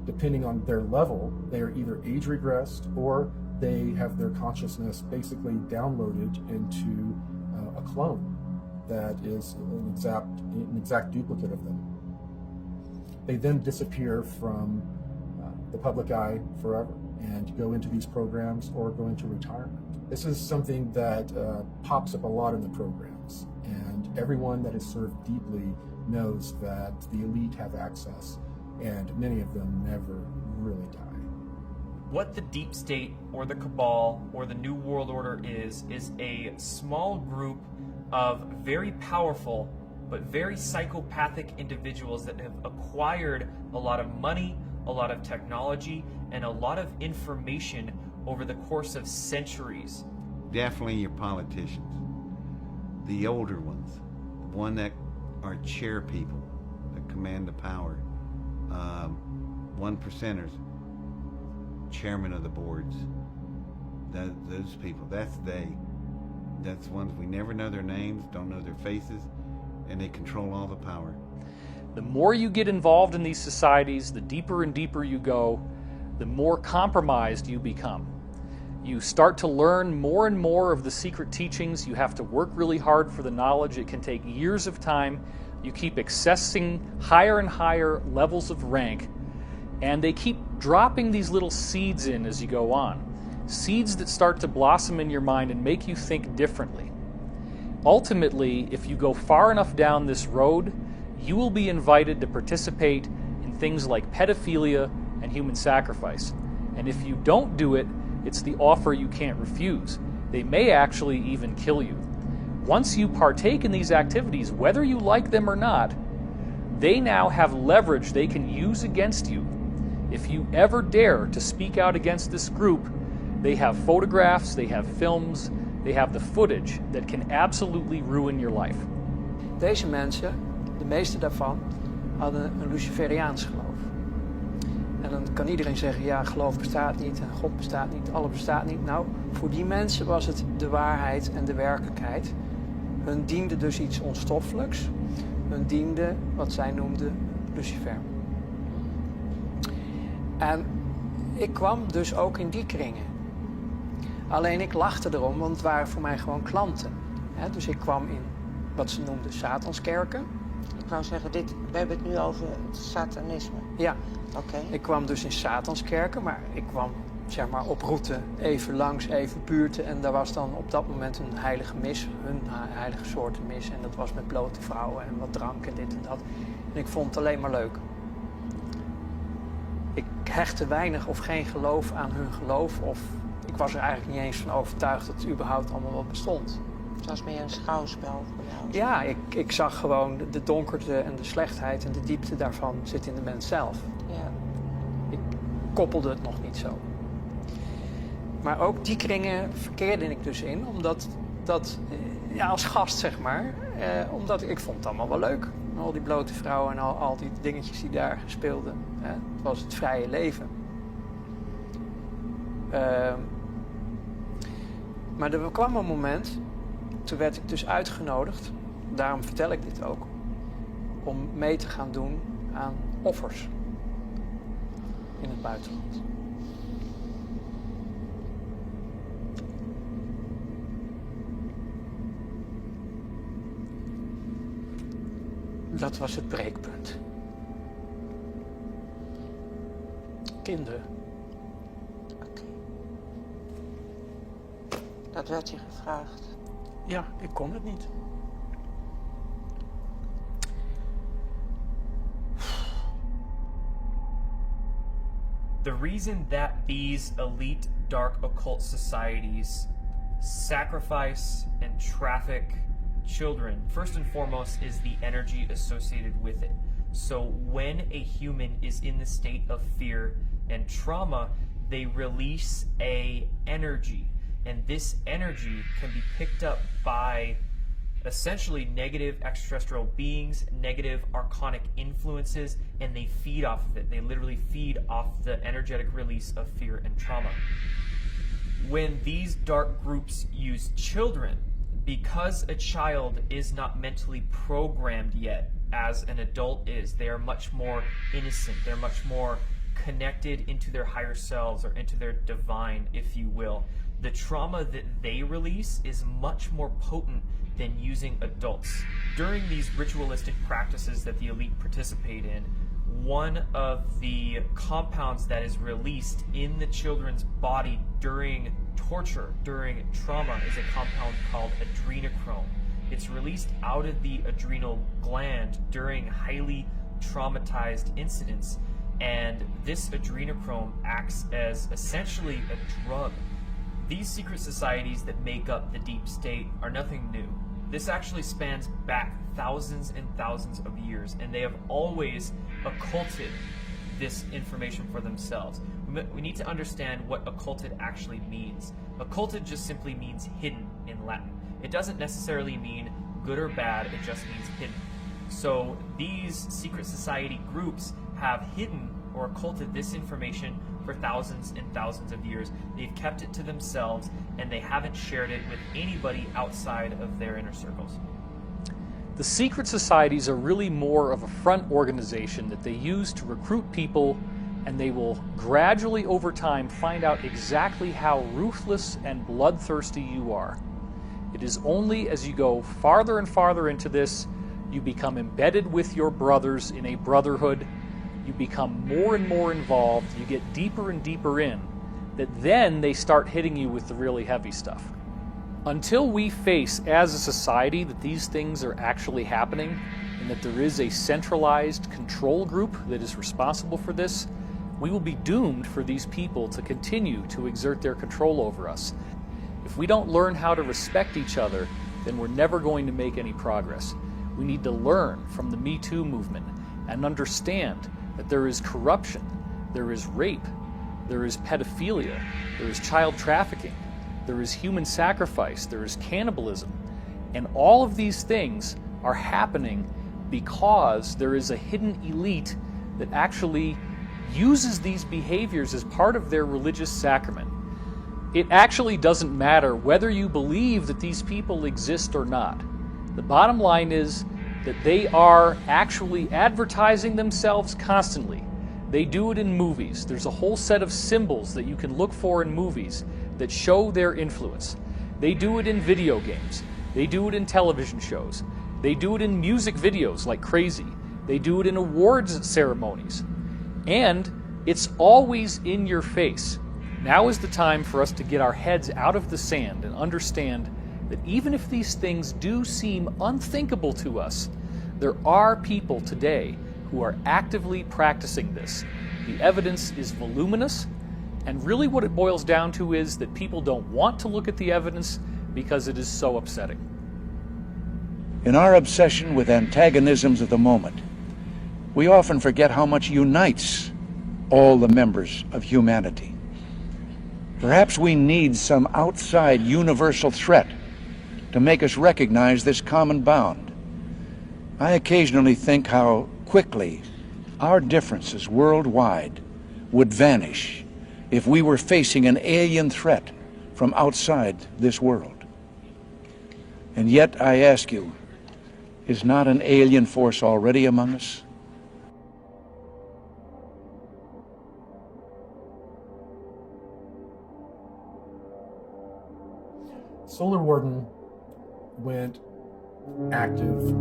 depending on their level, they are either age regressed or they have their consciousness basically downloaded into a clone that is an exact duplicate of them. They then disappear from the public eye forever and go into these programs or go into retirement. This is something that pops up a lot in the programs, and everyone that has served deeply knows that the elite have access, and many of them never really die. What the deep state or the cabal or the New World Order is a small group of very powerful but very psychopathic individuals that have acquired a lot of money, a lot of technology, and a lot of information over the course of centuries. Definitely your politicians, the older ones, the one that are chair people that command the power, 1%ers, chairman of the boards, those people, that's ones we never know their names, don't know their faces, and they control all the power. The more you get involved in these societies, the deeper and deeper you go, the more compromised you become. You start to learn more and more of the secret teachings. You have to work really hard for the knowledge. It can take years of time. You keep accessing higher and higher levels of rank, and they keep dropping these little seeds in as you go on. Seeds that start to blossom in your mind and make you think differently. Ultimately, if you go far enough down this road, you will be invited to participate in things like pedophilia and human sacrifice. And if you don't do it, it's the offer you can't refuse. They may actually even kill you. Once you partake in these activities, whether you like them or not, they now have leverage they can use against you. If you ever dare to speak out against this group, they have photographs, they have films, they have the footage that can absolutely ruin your life. Deze mensen, de meeste daarvan, hadden een Luciferiaans geloof. En dan kan iedereen zeggen, ja, geloof bestaat niet en God bestaat niet, alles bestaat niet. Nou, voor die mensen was het de waarheid en de werkelijkheid. Hun diende dus iets onstoffelijks. Hun diende wat zij noemden Lucifer. En ik kwam dus ook in die kringen. Alleen ik lachte erom, want het waren voor mij gewoon klanten. Dus ik kwam in wat ze noemden Satanskerken. Ik wou zeggen, we hebben het nu over het satanisme. Ja, oké. Ik kwam dus in Satanskerken, maar ik kwam zeg maar op route even langs, even buurten. En daar was dan op dat moment een heilige mis, een heilige soort mis. En dat was met blote vrouwen en wat drank en dit en dat. En ik vond het alleen maar leuk. Ik hechtte weinig of geen geloof aan hun geloof. Of ik was er eigenlijk niet eens van overtuigd dat het überhaupt allemaal wat bestond. Het was meer een schouwspel voor jou. Ja, ik zag gewoon de donkerte en de slechtheid en de diepte daarvan zit in de mens zelf. Ja. Ik koppelde het nog niet zo. Maar ook die kringen verkeerde ik dus in, omdat ja, als gast zeg maar, omdat ik vond het allemaal wel leuk. Al die blote vrouwen en al die dingetjes die daar speelden. Het was het vrije leven. Maar er kwam een moment, toen werd ik dus uitgenodigd, daarom vertel ik dit ook, om mee te gaan doen aan offers in het buitenland. Dat was het breekpunt. Kinderen. Oké. Dat werd je gevraagd. Ja, ik kon het niet. The reason that these elite dark occult societies sacrifice and traffic children, first and foremost, is the energy associated with it. So when a human is in the state of fear and trauma, they release a energy, and this energy can be picked up by essentially negative extraterrestrial beings, negative archonic influences, and they feed off of it. They literally feed off the energetic release of fear and trauma. When these dark groups use children, because a child is not mentally programmed yet as an adult is, they are much more innocent, they're much more connected into their higher selves or into their divine, if you will. The trauma that they release is much more potent than using adults. During these ritualistic practices that the elite participate in, one of the compounds that is released in the children's body during torture, during trauma, is a compound called adrenochrome. It's released out of the adrenal gland during highly traumatized incidents, and this adrenochrome acts as essentially a drug. These secret societies that make up the deep state are nothing new. This actually spans back thousands and thousands of years, and they have always occulted this information for themselves. We need to understand what occulted actually means. Occulted just simply means hidden in Latin. It doesn't necessarily mean good or bad, it just means hidden. So these secret society groups have hidden or occulted this information for thousands and thousands of years. They've kept it to themselves, and they haven't shared it with anybody outside of their inner circles. The secret societies are really more of a front organization that they use to recruit people, and they will gradually over time find out exactly how ruthless and bloodthirsty you are. It is only as you go farther and farther into this, you become embedded with your brothers in a brotherhood, you become more and more involved, you get deeper and deeper in, that then they start hitting you with the really heavy stuff. Until we face as a society that these things are actually happening and that there is a centralized control group that is responsible for this, we will be doomed for these people to continue to exert their control over us. If we don't learn how to respect each other, then we're never going to make any progress. We need to learn from the Me Too movement and understand that there is corruption, there is rape, there is pedophilia, there is child trafficking, there is human sacrifice, there is cannibalism, and all of these things are happening because there is a hidden elite that actually uses these behaviors as part of their religious sacrament. It actually doesn't matter whether you believe that these people exist or not. The bottom line is that they are actually advertising themselves constantly. They do it in movies. There's a whole set of symbols that you can look for in movies that show their influence. They do it in video games. They do it in television shows. They do it in music videos like crazy. They do it in awards ceremonies. And it's always in your face. Now is the time for us to get our heads out of the sand and understand that even if these things do seem unthinkable to us, there are people today who are actively practicing this. The evidence is voluminous, and really what it boils down to is that people don't want to look at the evidence because it is so upsetting. In our obsession with antagonisms of the moment, we often forget how much unites all the members of humanity. Perhaps we need some outside universal threat to make us recognize this common bound. I occasionally think how quickly our differences worldwide would vanish if we were facing an alien threat from outside this world. And yet, I ask you, is not an alien force already among us? Solar Warden went active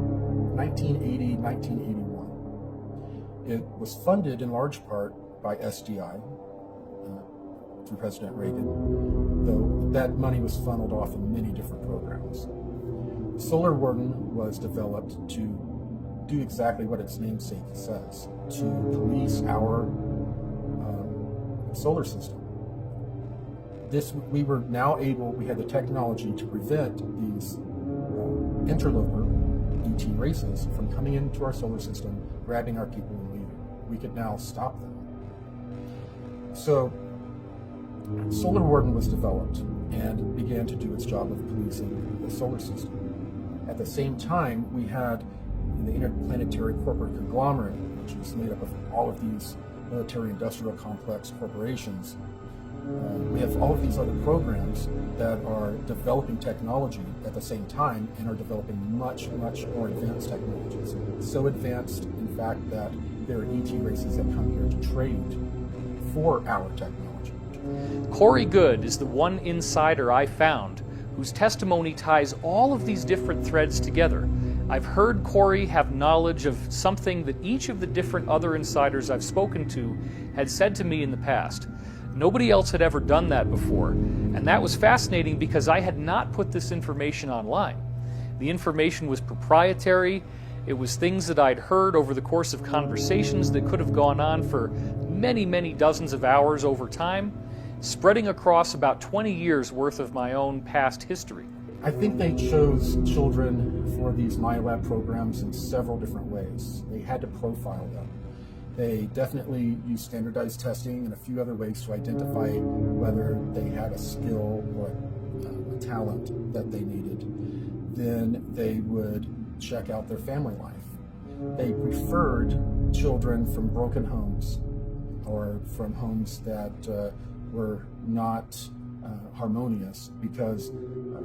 1980, 1981. It was funded in large part by SDI through President Reagan, though that money was funneled off in many different programs. Solar Warden was developed to do exactly what its namesake says, to police our solar system. We were now able, we had the technology to prevent these interloper ET races from coming into our solar system, grabbing our people and leaving. We could now stop them. So Solar Warden was developed and began to do its job of policing the solar system. At the same time, we had the interplanetary corporate conglomerate, which is made up of all of these military-industrial complex corporations. We have all of these other programs that are developing technology at the same time and are developing much, much more advanced technologies. So advanced, in fact, that there are ET races that come here to trade for our technology. Corey Good is the one insider I found whose testimony ties all of these different threads together. I've heard Corey have knowledge of something that each of the different other insiders I've spoken to had said to me in the past. Nobody else had ever done that before, and that was fascinating because I had not put this information online. The information was proprietary. It was things that I'd heard over the course of conversations that could have gone on for many, many dozens of hours over time, spreading across about 20 years worth of my own past history. I think they chose children for these MyLab programs in several different ways. They had to profile them. They definitely used standardized testing and a few other ways to identify whether they had a skill or a talent that they needed. Then they would check out their family life. They preferred children from broken homes or from homes that were not harmonious, because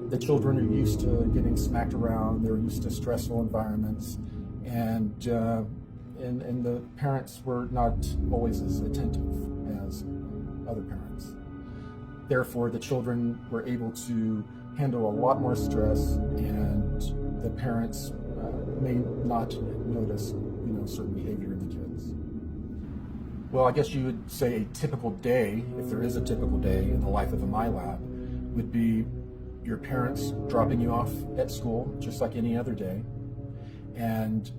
the children are used to getting smacked around, they're used to stressful environments, and the parents were not always as attentive as other parents. Therefore, the children were able to handle a lot more stress, and the parents may not notice, certain behavior in the kids. Well, I guess you would say a typical day, if there is a typical day in the life of a MyLab, would be your parents dropping you off at school, just like any other day, and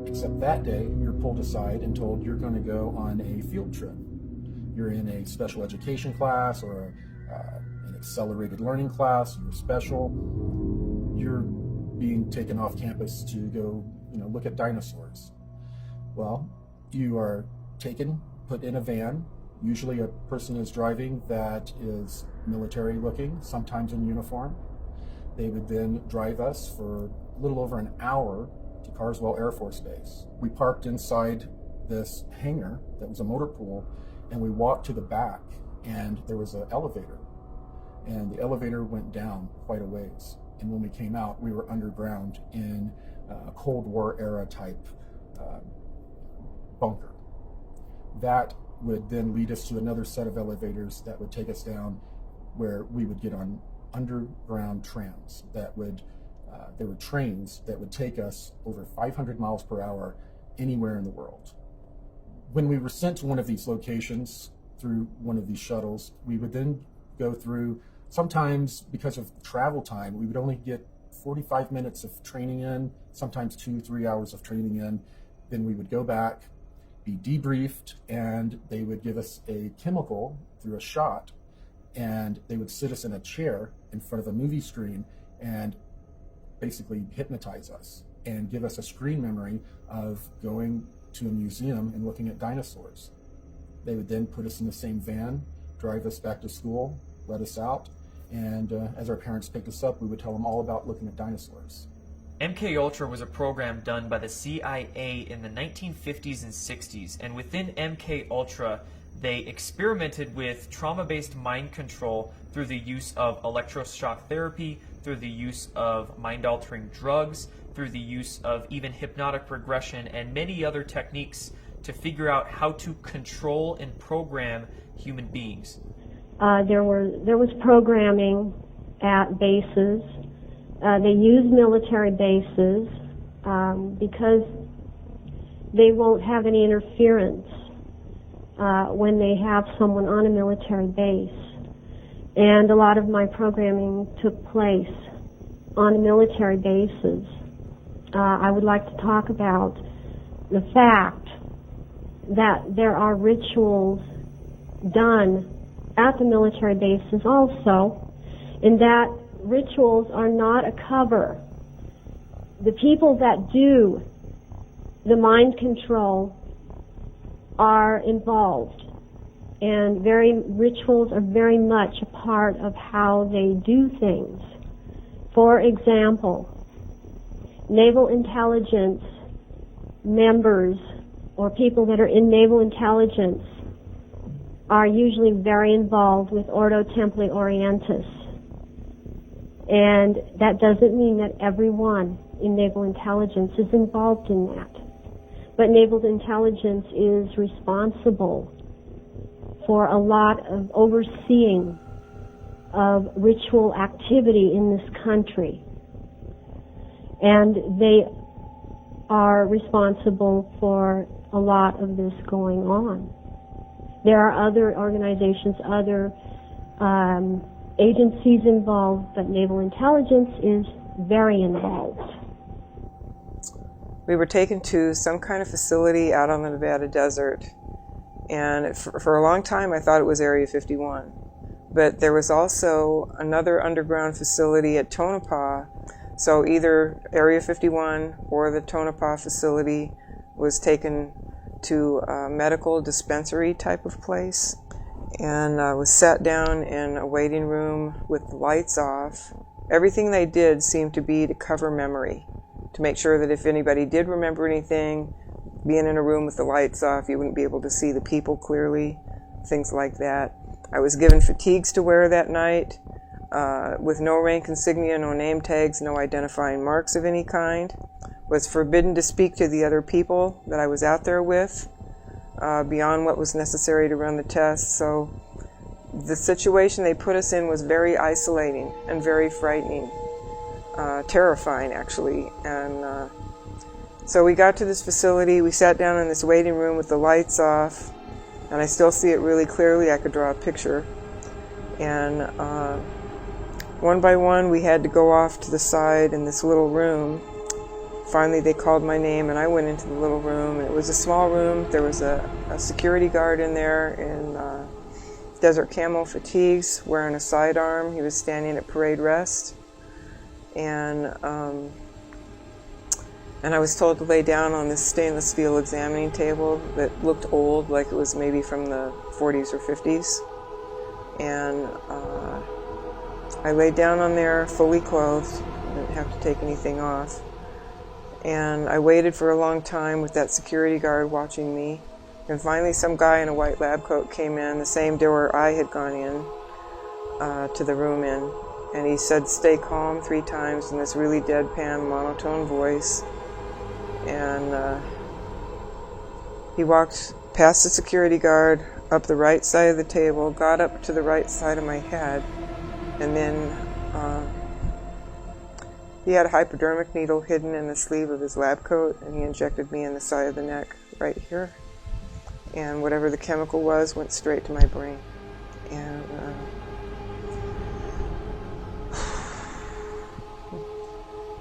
except that day, you're pulled aside and told you're going to go on a field trip. You're in a special education class or an accelerated learning class, you're special. You're being taken off campus to go, look at dinosaurs. Well, you are taken, put in a van. Usually a person is driving that is military looking, sometimes in uniform. They would then drive us for a little over an hour to Carswell Air Force Base. We parked inside this hangar that was a motor pool, and we walked to the back, and there was an elevator, and the elevator went down quite a ways. And when we came out, we were underground in a Cold War era type bunker. That would then lead us to another set of elevators that would take us down, where we would get on underground trams that would there were trains that would take us over 500 miles per hour anywhere in the world. When we were sent to one of these locations through one of these shuttles, we would then go through, sometimes because of travel time, we would only get 45 minutes of training in, sometimes 2-3 hours of training in. Then we would go back, be debriefed, and they would give us a chemical through a shot, and they would sit us in a chair in front of a movie screen and basically hypnotize us and give us a screen memory of going to a museum and looking at dinosaurs. They would then put us in the same van, drive us back to school, let us out, and as our parents picked us up, we would tell them all about looking at dinosaurs. MKUltra was a program done by the CIA in the 1950s and 60s, and within MKUltra, they experimented with trauma-based mind control through the use of electroshock therapy, through the use of mind-altering drugs, through the use of even hypnotic regression and many other techniques to figure out how to control and program human beings. There was programming at bases. They used military bases. because they won't have any interference when they have someone on a military base. And a lot of my programming took place on military bases. I would like to talk about the fact that there are rituals done at the military bases also, and that rituals are not a cover. The people that do the mind control are involved, and rituals are very much a part of how they do things. For example, naval intelligence members or people that are in naval intelligence are usually very involved with Ordo Templi Orientis. And that doesn't mean that everyone in naval intelligence is involved in that. But naval intelligence is responsible for a lot of overseeing of ritual activity in this country. And they are responsible for a lot of this going on. There are other organizations, other agencies involved, but naval intelligence is very involved. We were taken to some kind of facility out on the Nevada desert, and for a long time I thought it was Area 51. But there was also another underground facility at Tonopah, so either Area 51 or the Tonopah facility was taken to a medical dispensary type of place, and was sat down in a waiting room with the lights off. Everything they did seemed to be to cover memory, to make sure that if anybody did remember anything, being in a room with the lights off, you wouldn't be able to see the people clearly, things like that. I was given fatigues to wear that night, with no rank insignia, no name tags, no identifying marks of any kind. Was forbidden to speak to the other people that I was out there with, beyond what was necessary to run the test. So the situation they put us in was very isolating and very frightening, terrifying actually. And so we got to this facility, we sat down in this waiting room with the lights off, and I still see it really clearly. I could draw a picture. And one by one we had to go off to the side in this little room. Finally they called my name and I went into the little room. It was a small room. There was a security guard in there in desert camo fatigues, wearing a sidearm. He was standing at parade rest. And I was told to lay down on this stainless steel examining table that looked old, like it was maybe from the 40s or 50s. And I laid down on there fully clothed. I didn't have to take anything off. And I waited for a long time with that security guard watching me. And finally some guy in a white lab coat came in, the same door I had gone in to the room in. And he said, "Stay calm," 3 times in this really deadpan, monotone voice. And he walked past the security guard, up the right side of the table, got up to the right side of my head, and then he had a hypodermic needle hidden in the sleeve of his lab coat, and he injected me in the side of the neck right here. And whatever the chemical was went straight to my brain. And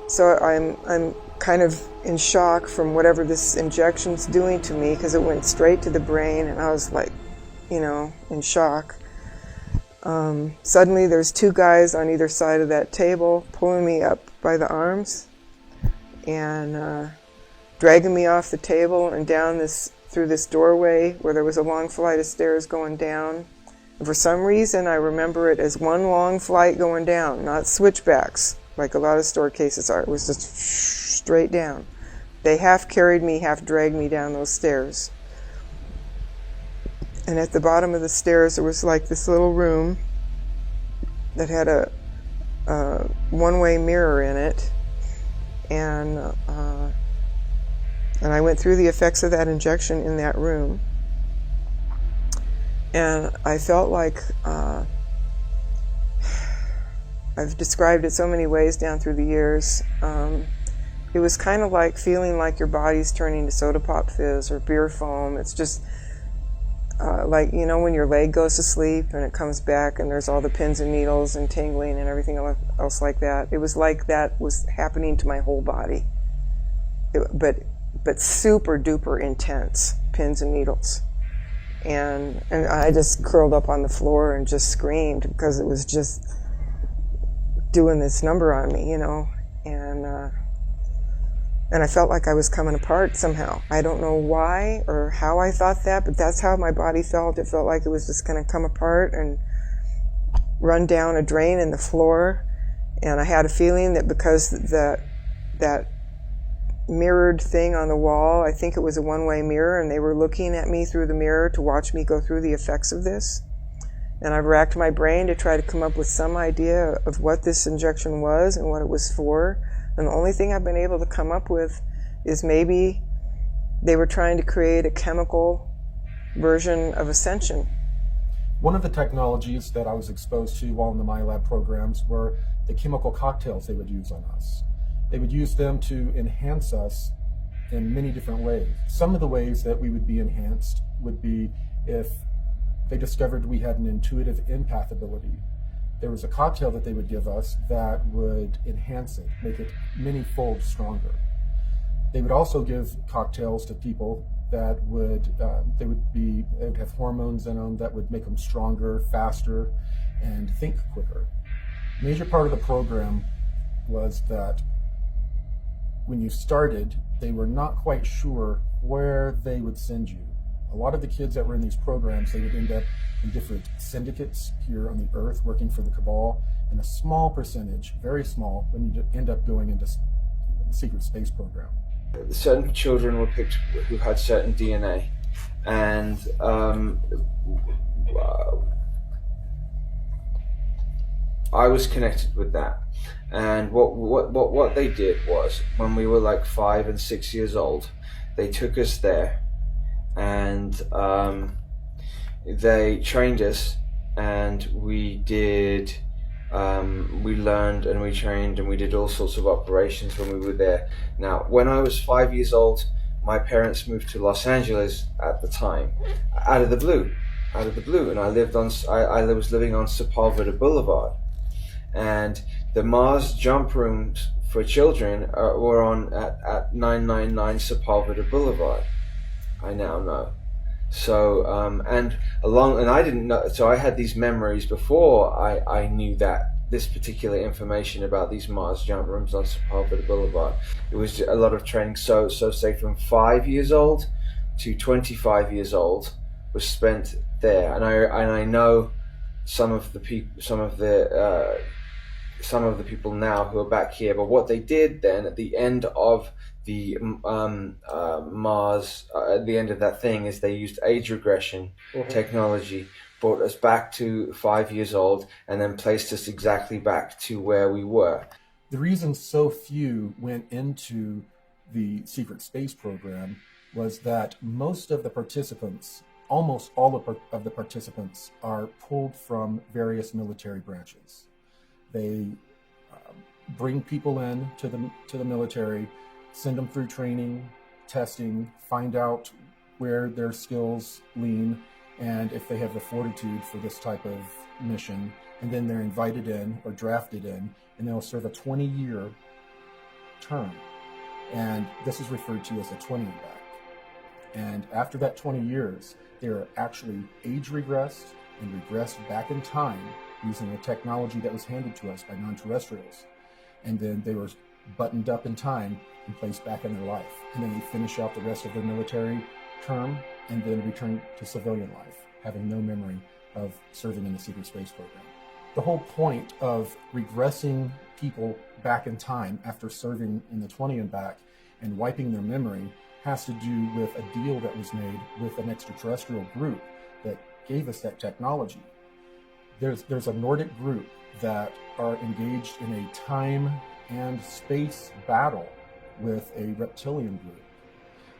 so I'm kind of in shock from whatever this injection's doing to me, because it went straight to the brain, and I was like, you know, in shock. Suddenly there's 2 guys on either side of that table pulling me up by the arms and dragging me off the table and down through this doorway where there was a long flight of stairs going down. And for some reason I remember it as one long flight going down, not switchbacks like a lot of store cases are. It was just straight down. They half carried me, half dragged me down those stairs. And at the bottom of the stairs there was like this little room that had a one-way mirror in it, and I went through the effects of that injection in that room, and I felt like I've described it so many ways down through the years. It was kind of like feeling like your body's turning to soda pop fizz or beer foam. It's just like, you know, when your leg goes to sleep and it comes back and there's all the pins and needles and tingling and everything else like that. It was like that was happening to my whole body. But super duper intense, pins and needles. And I just curled up on the floor and just screamed because it was just doing this number on me, you know. And I felt like I was coming apart somehow. I don't know why or how I thought that, but that's how my body felt. It felt like it was just going to come apart and run down a drain in the floor. And I had a feeling that because that mirrored thing on the wall, I think it was a one-way mirror, and they were looking at me through the mirror to watch me go through the effects of this. And I've racked my brain to try to come up with some idea of what this injection was and what it was for. And the only thing I've been able to come up with is maybe they were trying to create a chemical version of ascension. One of the technologies that I was exposed to while in the MyLab programs were the chemical cocktails they would use on us. They would use them to enhance us in many different ways. Some of the ways that we would be enhanced would be if they discovered we had an intuitive empath ability. There was a cocktail that they would give us that would enhance it, make it many-fold stronger. They would also give cocktails to people that would have hormones in them that would make them stronger, faster, and think quicker. A major part of the program was that when you started, they were not quite sure where they would send you. A lot of the kids that were in these programs, they would end up in different syndicates here on the Earth working for the Cabal, and a small percentage, very small, when you end up going into the secret space program. Certain children were picked who had certain DNA, and I was connected with that. And what they did was, when we were like 5 and 6 years old, they took us there, and they trained us, and we did. We learned and we trained and we did all sorts of operations when we were there. Now, when I was 5 years old, my parents moved to Los Angeles at the time, out of the blue, and I was living on Sepulveda Boulevard, and the Mars jump rooms for children were on at 999 Sepulveda Boulevard. I now know. So and I didn't know. So I had these memories before I knew that this particular information about these Mars jump rooms on Sepulveda Boulevard. It was a lot of training. So say from 5 years old to 25 years old was spent there, and I know some of the people now who are back here. But what they did then at the end of the Mars, at the end of that thing, is they used age regression technology, brought us back to 5 years old, and then placed us exactly back to where we were. The reason so few went into the secret space program was that most of the participants, almost all of the participants, are pulled from various military branches. They bring people in to the military, send them through training, testing, find out where their skills lean, and if they have the fortitude for this type of mission, and then they're invited in or drafted in, and they'll serve a 20-year term. And this is referred to as a 20 and back. And after that 20 years, they're actually age regressed and regressed back in time using the technology that was handed to us by non-terrestrials. And then they were buttoned up in time and placed back in their life. And then they finish out the rest of their military term and then return to civilian life, having no memory of serving in the secret space program. The whole point of regressing people back in time after serving in the 20 and back and wiping their memory has to do with a deal that was made with an extraterrestrial group that gave us that technology. There's a Nordic group that are engaged in a time and space battle with a reptilian group.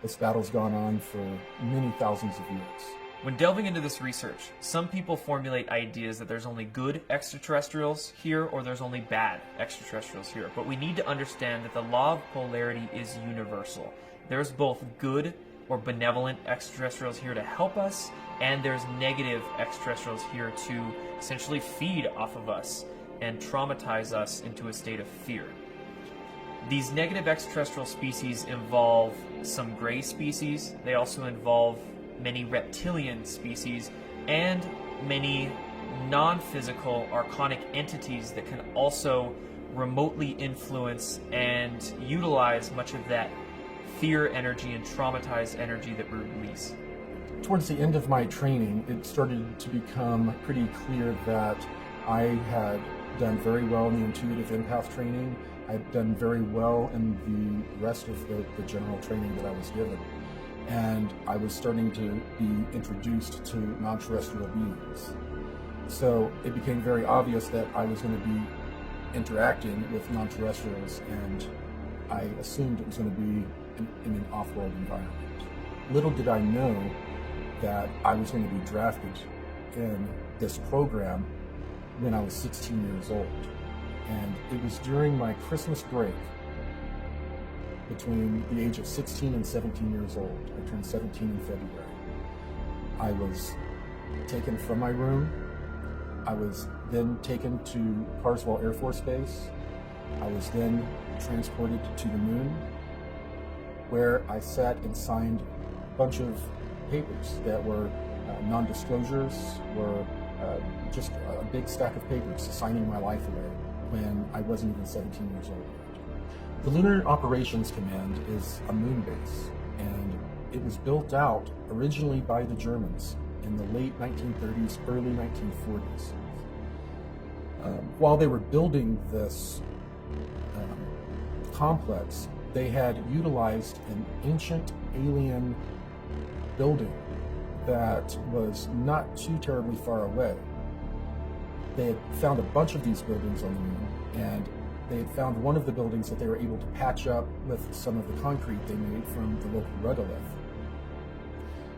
This battle's gone on for many thousands of years. When delving into this research, some people formulate ideas that there's only good extraterrestrials here or there's only bad extraterrestrials here. But we need to understand that the law of polarity is universal. There's both good or benevolent extraterrestrials here to help us, and there's negative extraterrestrials here to essentially feed off of us and traumatize us into a state of fear. These negative extraterrestrial species involve some gray species. They also involve many reptilian species and many non-physical archonic entities that can also remotely influence and utilize much of that fear energy and traumatized energy that we release. Towards the end of my training, it started to become pretty clear that I had done very well in the intuitive empath training. I'd done very well in the rest of the general training that I was given. And I was starting to be introduced to non-terrestrial beings. So it became very obvious that I was going to be interacting with non-terrestrials, and I assumed it was going to be in an off-world environment. Little did I know that I was going to be drafted in this program when I was 16 years old. And it was during my Christmas break, between the age of 16 and 17 years old. I turned 17 in February. I was taken from my room. I was then taken to Carswell Air Force Base. I was then transported to the moon, where I sat and signed a bunch of papers that were non-disclosures, were just a big stack of papers signing my life away when I wasn't even 17 years old. The Lunar Operations Command is a moon base, and it was built out originally by the Germans in the late 1930s, early 1940s. While they were building this complex, they had utilized an ancient alien building that was not too terribly far away. They had found a bunch of these buildings on the moon, and they had found one of the buildings that they were able to patch up with some of the concrete they made from the local regolith.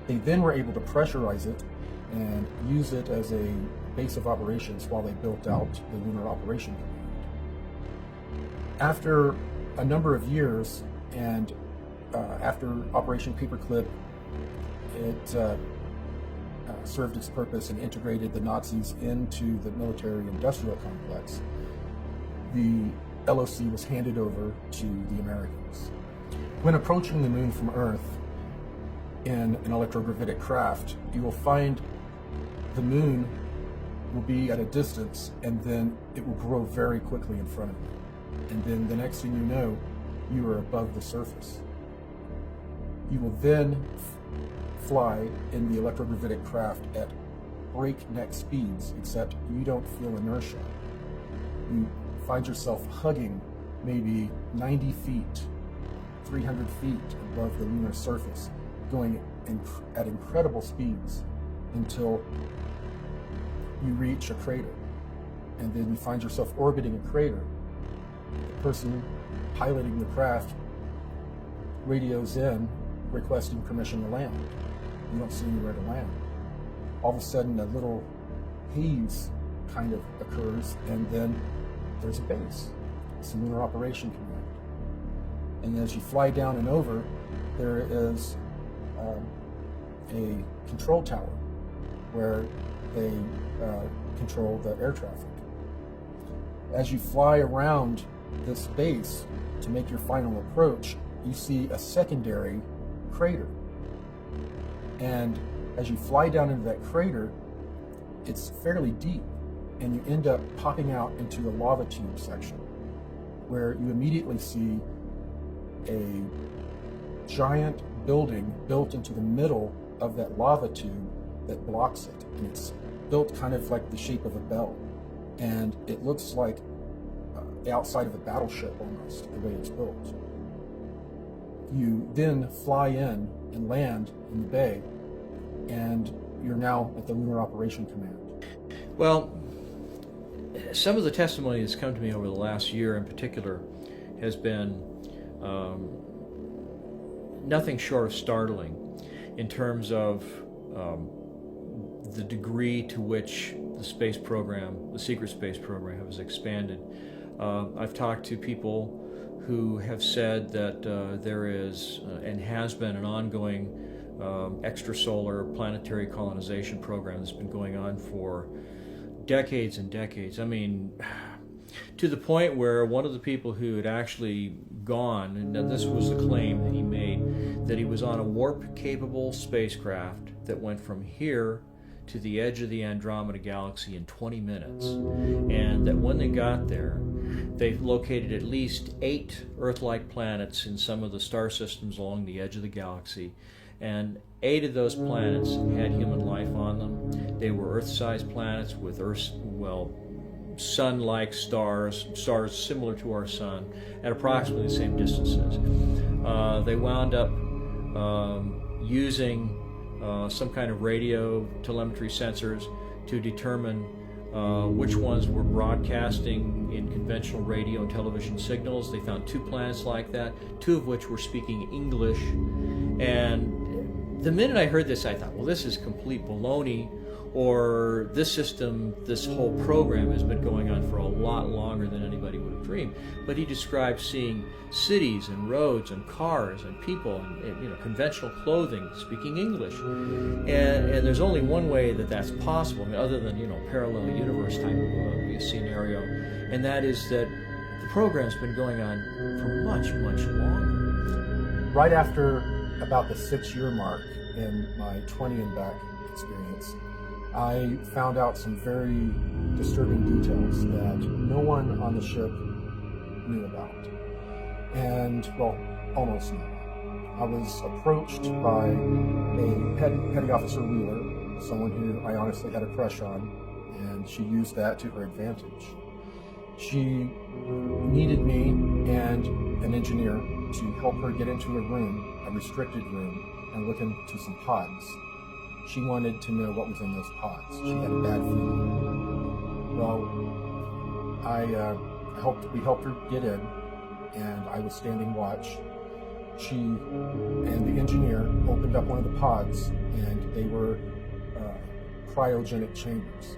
They then were able to pressurize it and use it as a base of operations while they built out the Lunar Operation Command. After a number of years, and after Operation Paperclip, it served its purpose and integrated the Nazis into the military-industrial complex, the LOC was handed over to the Americans. When approaching the moon from Earth in an electrogravitic craft, you will find the moon will be at a distance, and then it will grow very quickly in front of you. And then the next thing you know, you are above the surface. You will then fly in the electrogravitic craft at breakneck speeds, except you don't feel inertia. You find yourself hugging maybe 90 feet, 300 feet above the lunar surface, going at incredible speeds until you reach a crater. And then you find yourself orbiting a crater. The person piloting the craft radios in requesting permission to land. You don't see anywhere to land. All of a sudden, a little haze kind of occurs, and then there's a base. It's the Lunar Operation Command. And as you fly down and over, there is a control tower where they control the air traffic. As you fly around this base to make your final approach, you see a secondary crater. And as you fly down into that crater, it's fairly deep, and you end up popping out into the lava tube section, where you immediately see a giant building built into the middle of that lava tube that blocks it. And it's built kind of like the shape of a bell. And it looks like the outside of a battleship almost, the way it's built. You then fly in and land in the bay, and you're now at the Lunar Operation Command. Well, some of the testimony that's come to me over the last year in particular has been nothing short of startling in terms of the degree to which the space program, the secret space program, has expanded. I've talked to people who have said that there is and has been an ongoing extrasolar planetary colonization program that's been going on for decades and decades. I mean, to the point where one of the people who had actually gone, and this was the claim that he made, that he was on a warp-capable spacecraft that went from here to the edge of the Andromeda Galaxy in 20 minutes, and that when they got there, they located at least 8 Earth-like planets in some of the star systems along the edge of the galaxy, and 8 of those planets had human life on them. They were Earth-sized planets with sun-like stars similar to our sun, at approximately the same distances. They wound up using some kind of radio telemetry sensors to determine which ones were broadcasting in conventional radio and television signals. They found 2 planets like that, 2 of which were speaking English. And the minute I heard this, I thought, well, this is complete baloney, or this system, this whole program has been going on for a lot longer than anybody would have dreamed. But he described seeing cities and roads and cars and people and conventional clothing speaking English. And there's only one way that that's possible, I mean, other than parallel universe type of scenario, and that is that the program's been going on for much, much longer. Right after about the 6-year mark in my 20 and back experience, I found out some very disturbing details that no one on the ship knew about. And, well, almost knew. I was approached by a petty officer Wheeler, someone who I honestly had a crush on, and she used that to her advantage. She needed me and an engineer to help her get into a room, a restricted room, and look into some pods. She wanted to know what was in those pods. She had a bad feeling. Well, we helped her get in, and I was standing watch. She and the engineer opened up one of the pods, and they were cryogenic chambers,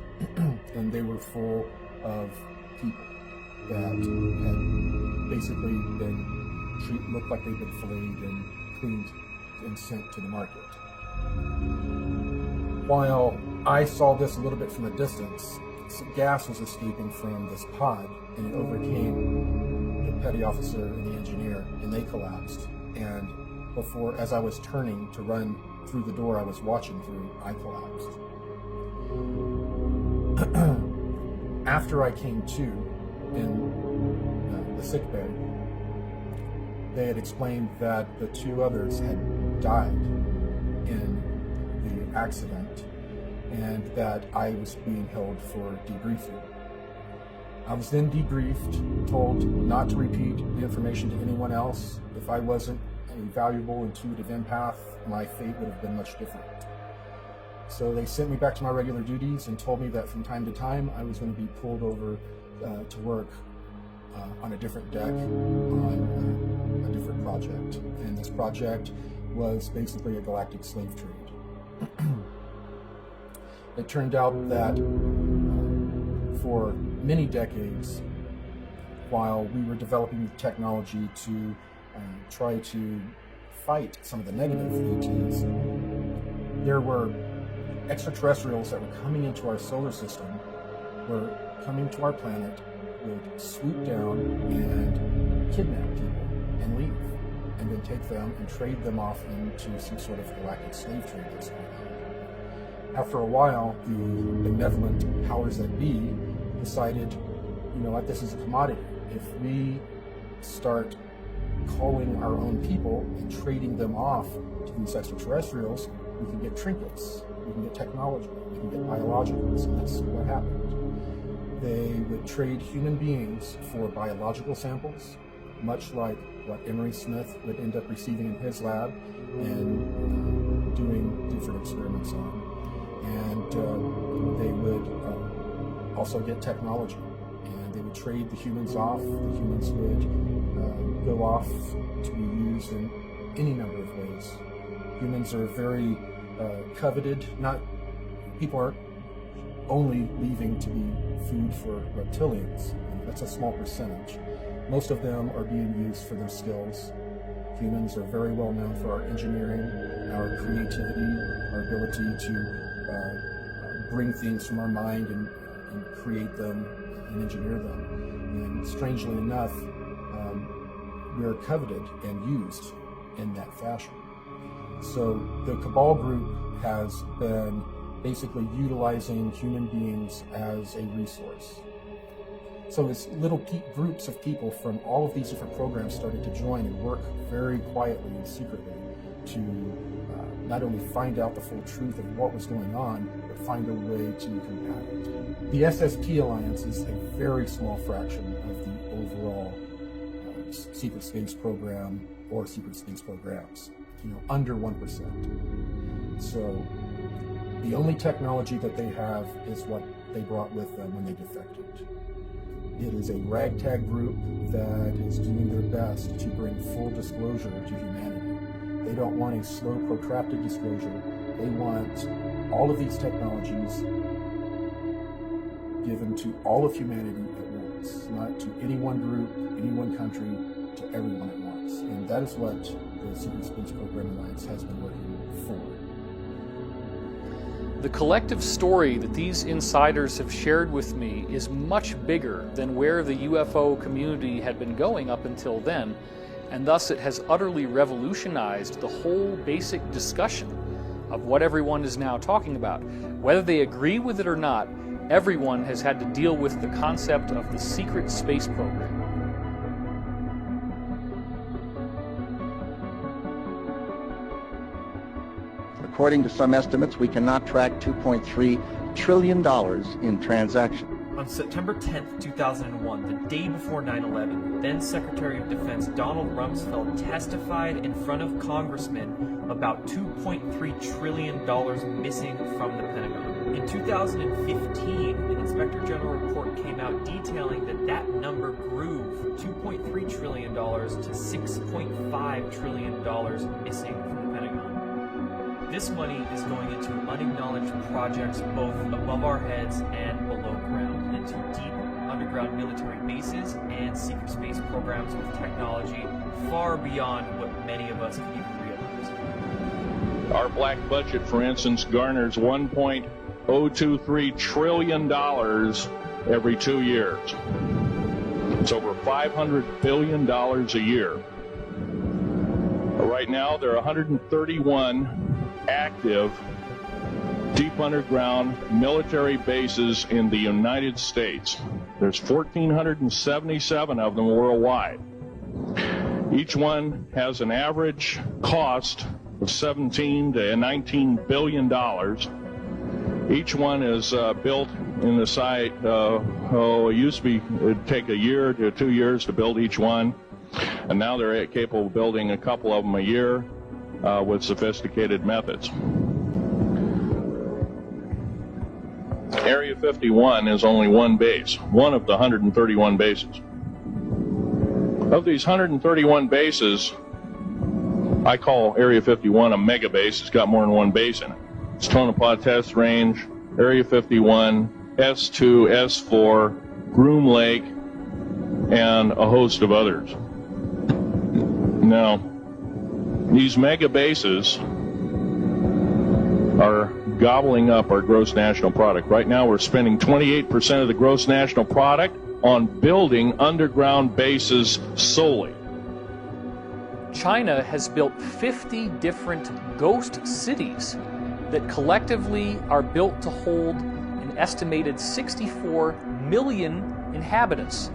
and they were full of people that had basically looked like they'd been filleted and cleaned and sent to the market. While I saw this a little bit from a distance, some gas was escaping from this pod, and it overcame the petty officer and the engineer, and they collapsed. And as I was turning to run through the door I was watching through, I collapsed. After I came to in the sick bay, they had explained that the 2 others had died in the accident, and that I was being held for debriefing. I was then debriefed, told not to repeat the information to anyone else. If I wasn't a valuable intuitive empath, my fate would have been much different. So they sent me back to my regular duties and told me that from time to time I was going to be pulled over to work on a different deck on a different project. And this project was basically a galactic slave trade. It turned out that for many decades, while we were developing technology to try to fight some of the negative ETs, there were extraterrestrials that were coming into our solar system, were coming to our planet, would swoop down and kidnap people and leave, and then take them and trade them off into some sort of galactic slave trade that's going on. After a while, the benevolent powers that be decided, you know what, this is a commodity. If we start calling our own people and trading them off to these extraterrestrials, we can get trinkets, we can get technology, we can get biologicals, and that's what happened. They would trade human beings for biological samples, much like what Emery Smith would end up receiving in his lab and doing different experiments on. And they would also get technology, and they would trade the humans off. The humans would go off to be used in any number of ways. Humans are very coveted, not people are only leaving to be food for reptilians. That's a small percentage. Most of them are being used for their skills. Humans are very well known for our engineering, our creativity, our ability to bring things from our mind and create them and engineer them. And strangely enough, we are coveted and used in that fashion. So the Cabal group has been basically utilizing human beings as a resource. So as little groups of people from all of these different programs started to join and work very quietly and secretly to not only find out the full truth of what was going on, but find a way to combat it. The SSP Alliance is a very small fraction of the overall secret space program or secret space programs, under 1%. So the only technology that they have is what they brought with them when they defected. It is a ragtag group that is doing their best to bring full disclosure to humanity. They don't want a slow, protracted disclosure. They want all of these technologies given to all of humanity at once, not to any one group, any one country, to everyone at once. And that is what the Secret Space Program Alliance has been working for. The collective story that these insiders have shared with me is much bigger than where the UFO community had been going up until then, and thus it has utterly revolutionized the whole basic discussion of what everyone is now talking about. Whether they agree with it or not, everyone has had to deal with the concept of the secret space program. According to some estimates, we cannot track $2.3 trillion in transactions. On September 10th, 2001, the day before 9/11, then Secretary of Defense Donald Rumsfeld testified in front of congressmen about $2.3 trillion missing from the Pentagon. In 2015, an Inspector General report came out detailing that number grew from $2.3 trillion to $6.5 trillion missing from the Pentagon. This money is going into unacknowledged projects both above our heads and below ground, into deep underground military bases and secret space programs with technology far beyond what many of us can even realize. Our black budget, for instance, garners $1.023 trillion every 2 years. It's over $500 billion a year. Right now, there are 131 active deep underground military bases in the United States. There's 1,477 of them worldwide. Each one has an average cost of $17 to $19 billion. Each one is built in the site, it used to be, it'd take a year to 2 years to build each one, and now they're capable of building a couple of them a year with sophisticated methods. Area 51 is only one base, one of the 131 bases. Of these 131 bases, I call Area 51 a mega base. It's got more than one base in it. It's Tonopah Test Range, Area 51, S2, S4, Groom Lake, and a host of others. Now, these mega bases are gobbling up our gross national product. Right now we're spending 28% of the gross national product on building underground bases solely. China has built 50 different ghost cities that collectively are built to hold an estimated 64 million inhabitants.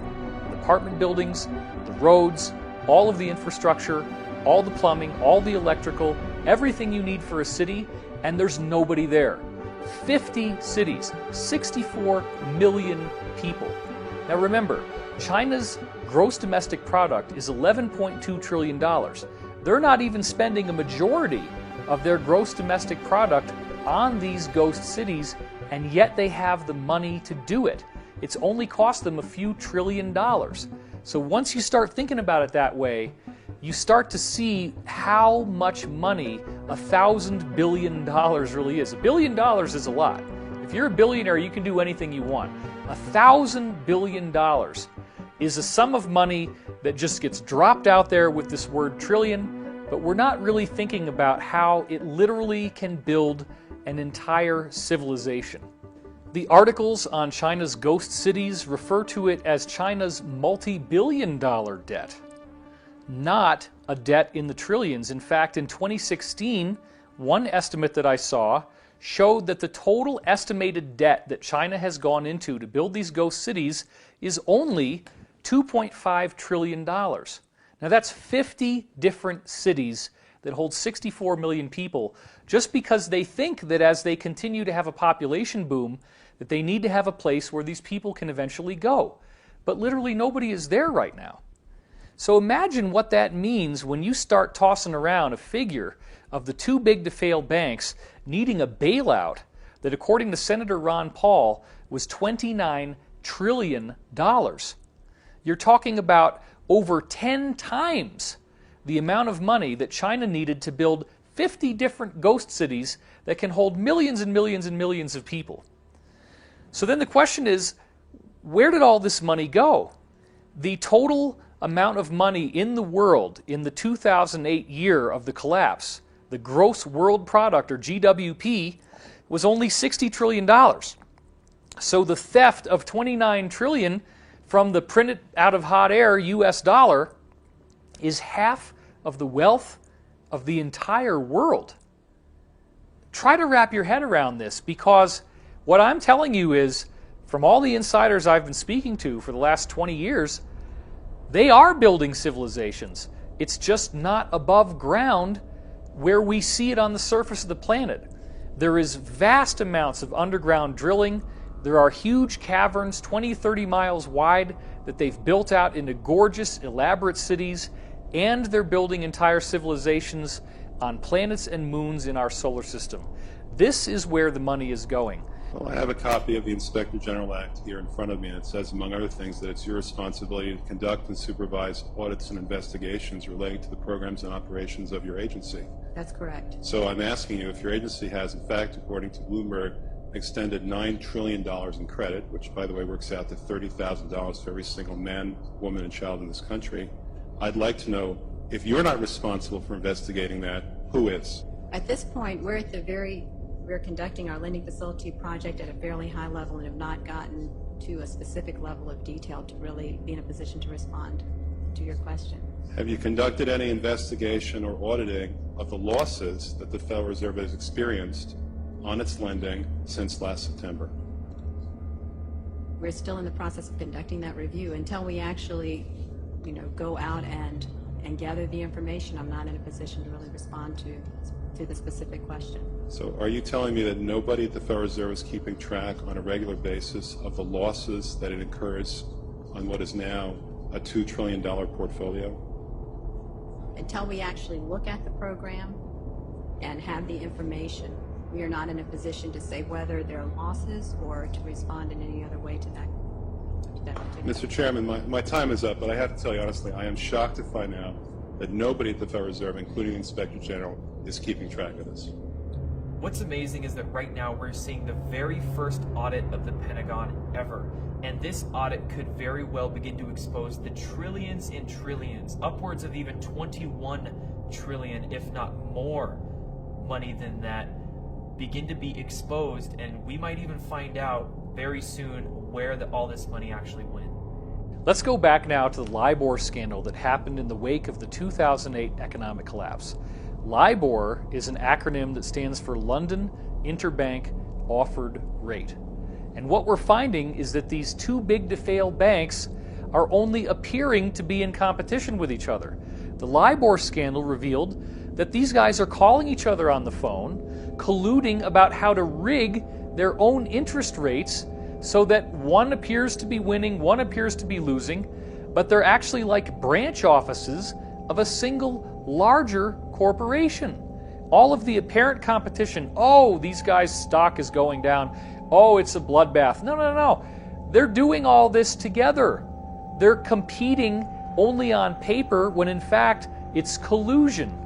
The apartment buildings, the roads, all of the infrastructure, all the plumbing, all the electrical, everything you need for a city, and there's nobody there. 50 cities, 64 million people. Now remember, China's gross domestic product is $11.2 trillion. They're not even spending a majority of their gross domestic product on these ghost cities, and yet they have the money to do it. It's only cost them a few $1 trillion. So once you start thinking about it that way, you start to see how much money $1,000 billion really is. $1 billion is a lot. If you're a billionaire, you can do anything you want. $1,000 billion is a sum of money that just gets dropped out there with this word trillion, but we're not really thinking about how it literally can build an entire civilization. The articles on China's ghost cities refer to it as China's multi-billion-dollar debt, not a debt in the trillions. In fact, in 2016, one estimate that I saw showed that the total estimated debt that China has gone into to build these ghost cities is only $2.5 trillion. Now that's 50 different cities that hold 64 million people, just because they think that as they continue to have a population boom, that they need to have a place where these people can eventually go. But literally nobody is there right now. So imagine what that means when you start tossing around a figure of the too big to fail banks needing a bailout that, according to Senator Ron Paul, was $29 trillion. You're talking about over 10 times the amount of money that China needed to build 50 different ghost cities that can hold millions and millions and millions of people. So then the question is, where did all this money go? The total amount of money in the world in the 2008 year of the collapse, the gross world product, or GWP, was only $60 trillion. So the theft of $29 trillion from the printed out of hot air US dollar is half of the wealth of the entire world. Try to wrap your head around this, because what I'm telling you is, from all the insiders I've been speaking to for the last 20 years, they are building civilizations. It's just not above ground where we see it on the surface of the planet. There is vast amounts of underground drilling. There are huge caverns, 20, 30 miles wide, that they've built out into gorgeous, elaborate cities, and they're building entire civilizations on planets and moons in our solar system. This is where the money is going. Well, I have a copy of the Inspector General Act here in front of me, and it says, among other things, that it's your responsibility to conduct and supervise audits and investigations relating to the programs and operations of your agency. That's correct. So I'm asking you if your agency has, in fact, according to Bloomberg, extended $9 trillion in credit, which, by the way, works out to $30,000 for every single man, woman, and child in this country. I'd like to know, if you're not responsible for investigating that, who is? At this point, we're conducting our lending facility project at a fairly high level and have not gotten to a specific level of detail to really be in a position to respond to your question. Have you conducted any investigation or auditing of the losses that the Federal Reserve has experienced on its lending since last September? We're still in the process of conducting that review. Until we actually, go out and gather the information, I'm not in a position to really respond to the specific question. So are you telling me that nobody at the Federal Reserve is keeping track on a regular basis of the losses that it incurs on what is now a $2 trillion portfolio? Until we actually look at the program and have the information, we are not in a position to say whether there are losses or to respond in any other way to that Mr. Chairman, my time is up, but I have to tell you honestly, I am shocked to find out that nobody at the Federal Reserve, including the Inspector General, is keeping track of this. What's amazing is that right now we're seeing the very first audit of the Pentagon ever. And this audit could very well begin to expose the trillions and trillions, upwards of even 21 trillion, if not more money than that, begin to be exposed. And we might even find out very soon where all this money actually went. Let's go back now to the LIBOR scandal that happened in the wake of the 2008 economic collapse. LIBOR is an acronym that stands for London Interbank Offered Rate. And what we're finding is that these too big to fail banks are only appearing to be in competition with each other. The LIBOR scandal revealed that these guys are calling each other on the phone, colluding about how to rig their own interest rates so that one appears to be winning, one appears to be losing, but they're actually like branch offices of a single larger corporation. All of the apparent competition, oh, these guys' stock is going down, oh, it's a bloodbath. No. They're doing all this together. They're competing only on paper when in fact it's collusion.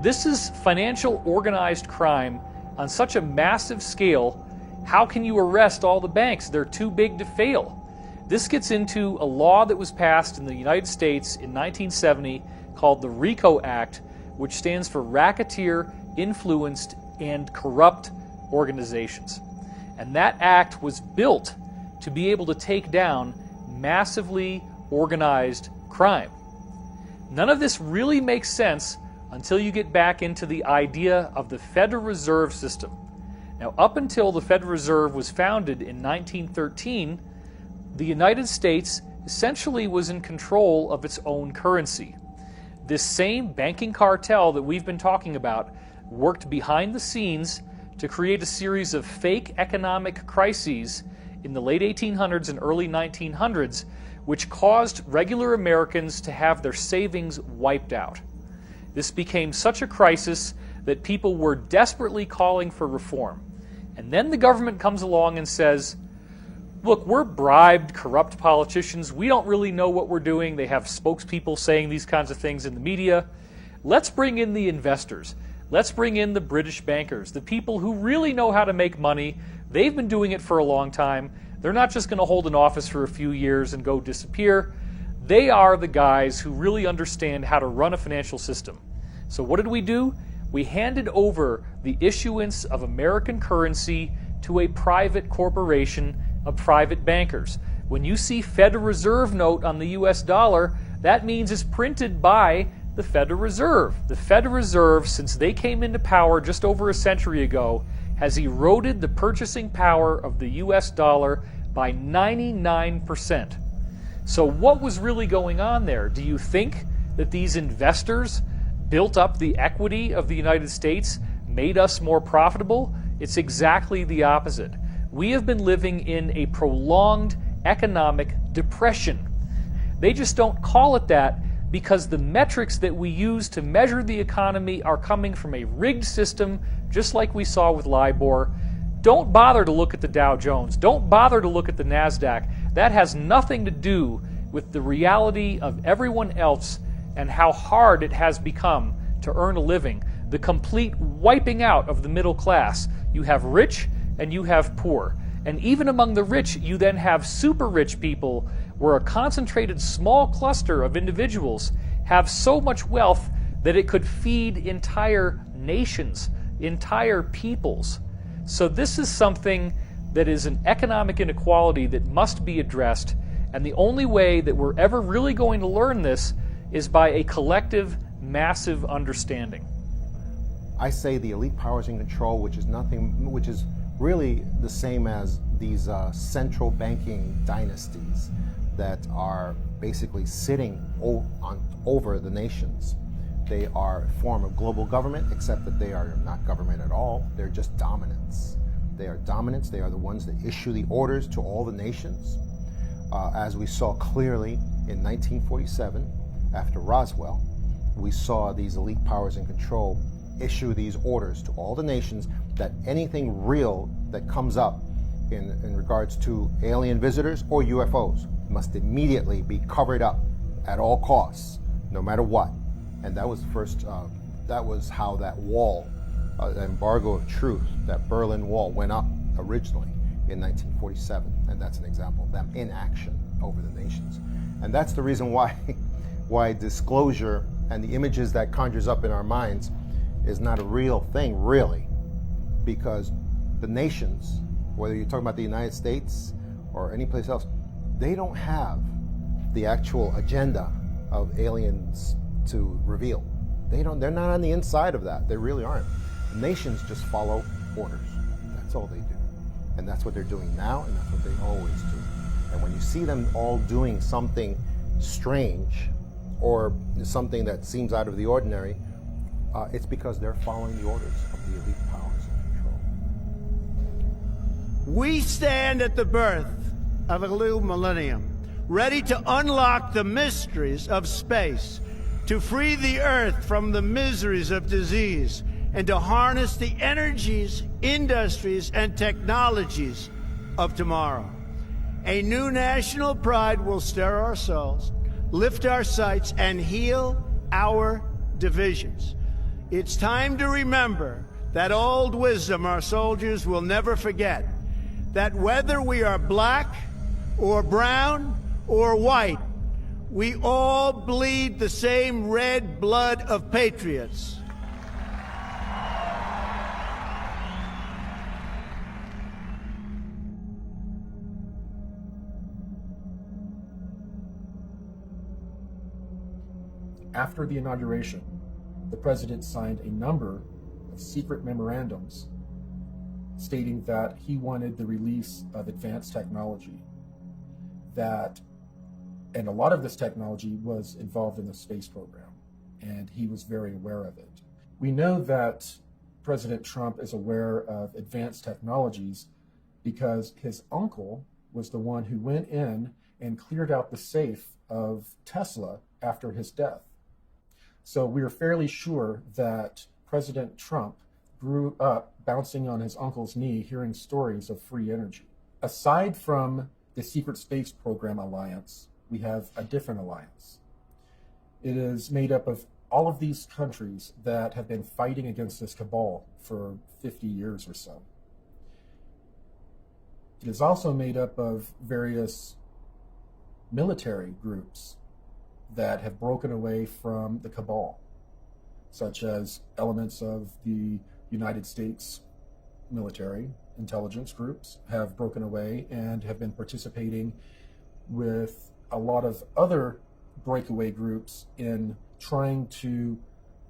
This is financial organized crime on such a massive scale, How can you arrest all the banks? They're too big to fail. This gets into a law that was passed in the United States in 1970 called the RICO Act, which stands for Racketeer, Influenced, and Corrupt Organizations. And that act was built to be able to take down massively organized crime. None of this really makes sense until you get back into the idea of the Federal Reserve System. Now, up until the Federal Reserve was founded in 1913, the United States essentially was in control of its own currency. This same banking cartel that we've been talking about worked behind the scenes to create a series of fake economic crises in the late 1800s and early 1900s, which caused regular Americans to have their savings wiped out. This became such a crisis that people were desperately calling for reform. And then the government comes along and says, look, we're bribed, corrupt politicians. We don't really know what we're doing. They have spokespeople saying these kinds of things in the media. Let's bring in the investors. Let's bring in the British bankers, the people who really know how to make money. They've been doing it for a long time. They're not just going to hold an office for a few years and go disappear. They are the guys who really understand how to run a financial system. So what did we do? We handed over the issuance of American currency to a private corporation of private bankers. When you see Federal Reserve note on the US dollar, that means it's printed by the Federal Reserve. The Federal Reserve, since they came into power just over a century ago, has eroded the purchasing power of the US dollar by 99%. So what was really going on there? Do you think that these investors built up the equity of the United States, made us more profitable? It's exactly the opposite. We have been living in a prolonged economic depression. They just don't call it that because the metrics that we use to measure the economy are coming from a rigged system, just like we saw with LIBOR. Don't bother to look at the Dow Jones. Don't bother to look at the NASDAQ. That has nothing to do with the reality of everyone else and how hard it has become to earn a living. The complete wiping out of the middle class. You have rich and you have poor. And even among the rich, you then have super rich people where a concentrated small cluster of individuals have so much wealth that it could feed entire nations, entire peoples. So this is something that is an economic inequality that must be addressed. And the only way that we're ever really going to learn this is by a collective, massive understanding. I say the elite powers in control, which is really the same as these central banking dynasties that are basically sitting over the nations. They are a form of global government, except that they are not government at all. They're just dominants. They are dominants. They are the ones that issue the orders to all the nations. As we saw clearly in 1947, after Roswell, we saw these elite powers in control issue these orders to all the nations that anything real that comes up in regards to alien visitors or UFOs must immediately be covered up at all costs, no matter what. And that was that was how that wall, the embargo of truth, that Berlin Wall went up originally in 1947. And that's an example of them in action over the nations. And that's the reason why disclosure and the images that conjures up in our minds is not a real thing, really, because the nations, whether you're talking about the United States or any place else, they don't have the actual agenda of aliens to reveal. They're not on the inside of that. They really aren't. Nations just follow orders. That's all they do. And that's what they're doing now, and that's what they always do. And when you see them all doing something strange or something that seems out of the ordinary, it's because they're following the orders of the elite powers in control. We stand at the birth of a new millennium, ready to unlock the mysteries of space, to free the Earth from the miseries of disease, and to harness the energies, industries, and technologies of tomorrow. A new national pride will stir our souls, lift our sights, and heal our divisions. It's time to remember that old wisdom our soldiers will never forget. that whether we are black or brown or white, we all bleed the same red blood of patriots. After the inauguration, the president signed a number of secret memorandums stating that he wanted the release of advanced technology, and a lot of this technology was involved in the space program, and he was very aware of it. We know that President Trump is aware of advanced technologies because his uncle was the one who went in and cleared out the safe of Tesla after his death. So we are fairly sure that President Trump grew up bouncing on his uncle's knee, hearing stories of free energy. Aside from the Secret Space Program Alliance, we have a different alliance. It is made up of all of these countries that have been fighting against this cabal for 50 years or so. It is also made up of various military groups that have broken away from the cabal, such as elements of the United States military intelligence groups have broken away and have been participating with a lot of other breakaway groups in trying to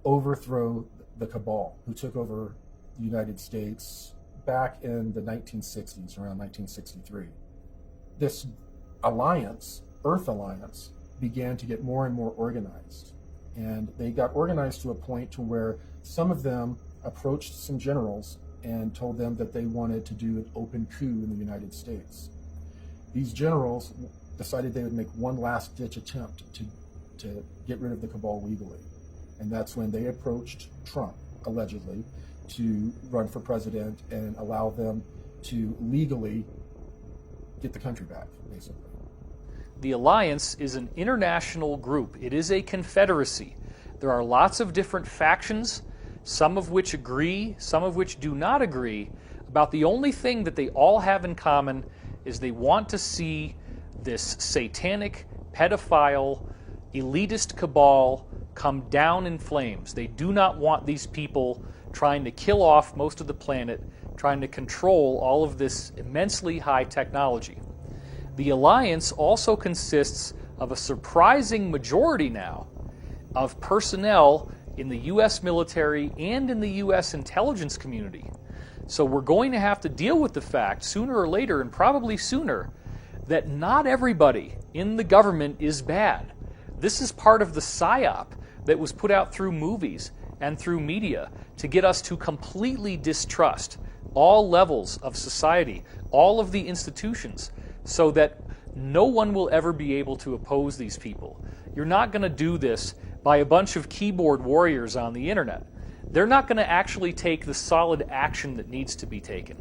overthrow the cabal who took over the United States back in the 1960s, around 1963. This alliance, Earth Alliance, began to get more and more organized. And they got organized to a point to where some of them approached some generals and told them that they wanted to do an open coup in the United States. These generals decided they would make one last-ditch attempt to get rid of the cabal legally. And that's when they approached Trump, allegedly, to run for president and allow them to legally get the country back, basically. The alliance is an international group. It is a confederacy. There are lots of different factions, some of which agree, some of which do not agree, about the only thing that they all have in common is they want to see this satanic, pedophile, elitist cabal come down in flames. They do not want these people trying to kill off most of the planet, trying to control all of this immensely high technology. The alliance also consists of a surprising majority now of personnel in the U.S. military and in the U.S. intelligence community. So we're going to have to deal with the fact, sooner or later, and probably sooner, that not everybody in the government is bad. This is part of the psyop that was put out through movies and through media to get us to completely distrust all levels of society, all of the institutions, so that no one will ever be able to oppose these people. You're not going to do this by a bunch of keyboard warriors on the internet. They're not going to actually take the solid action that needs to be taken.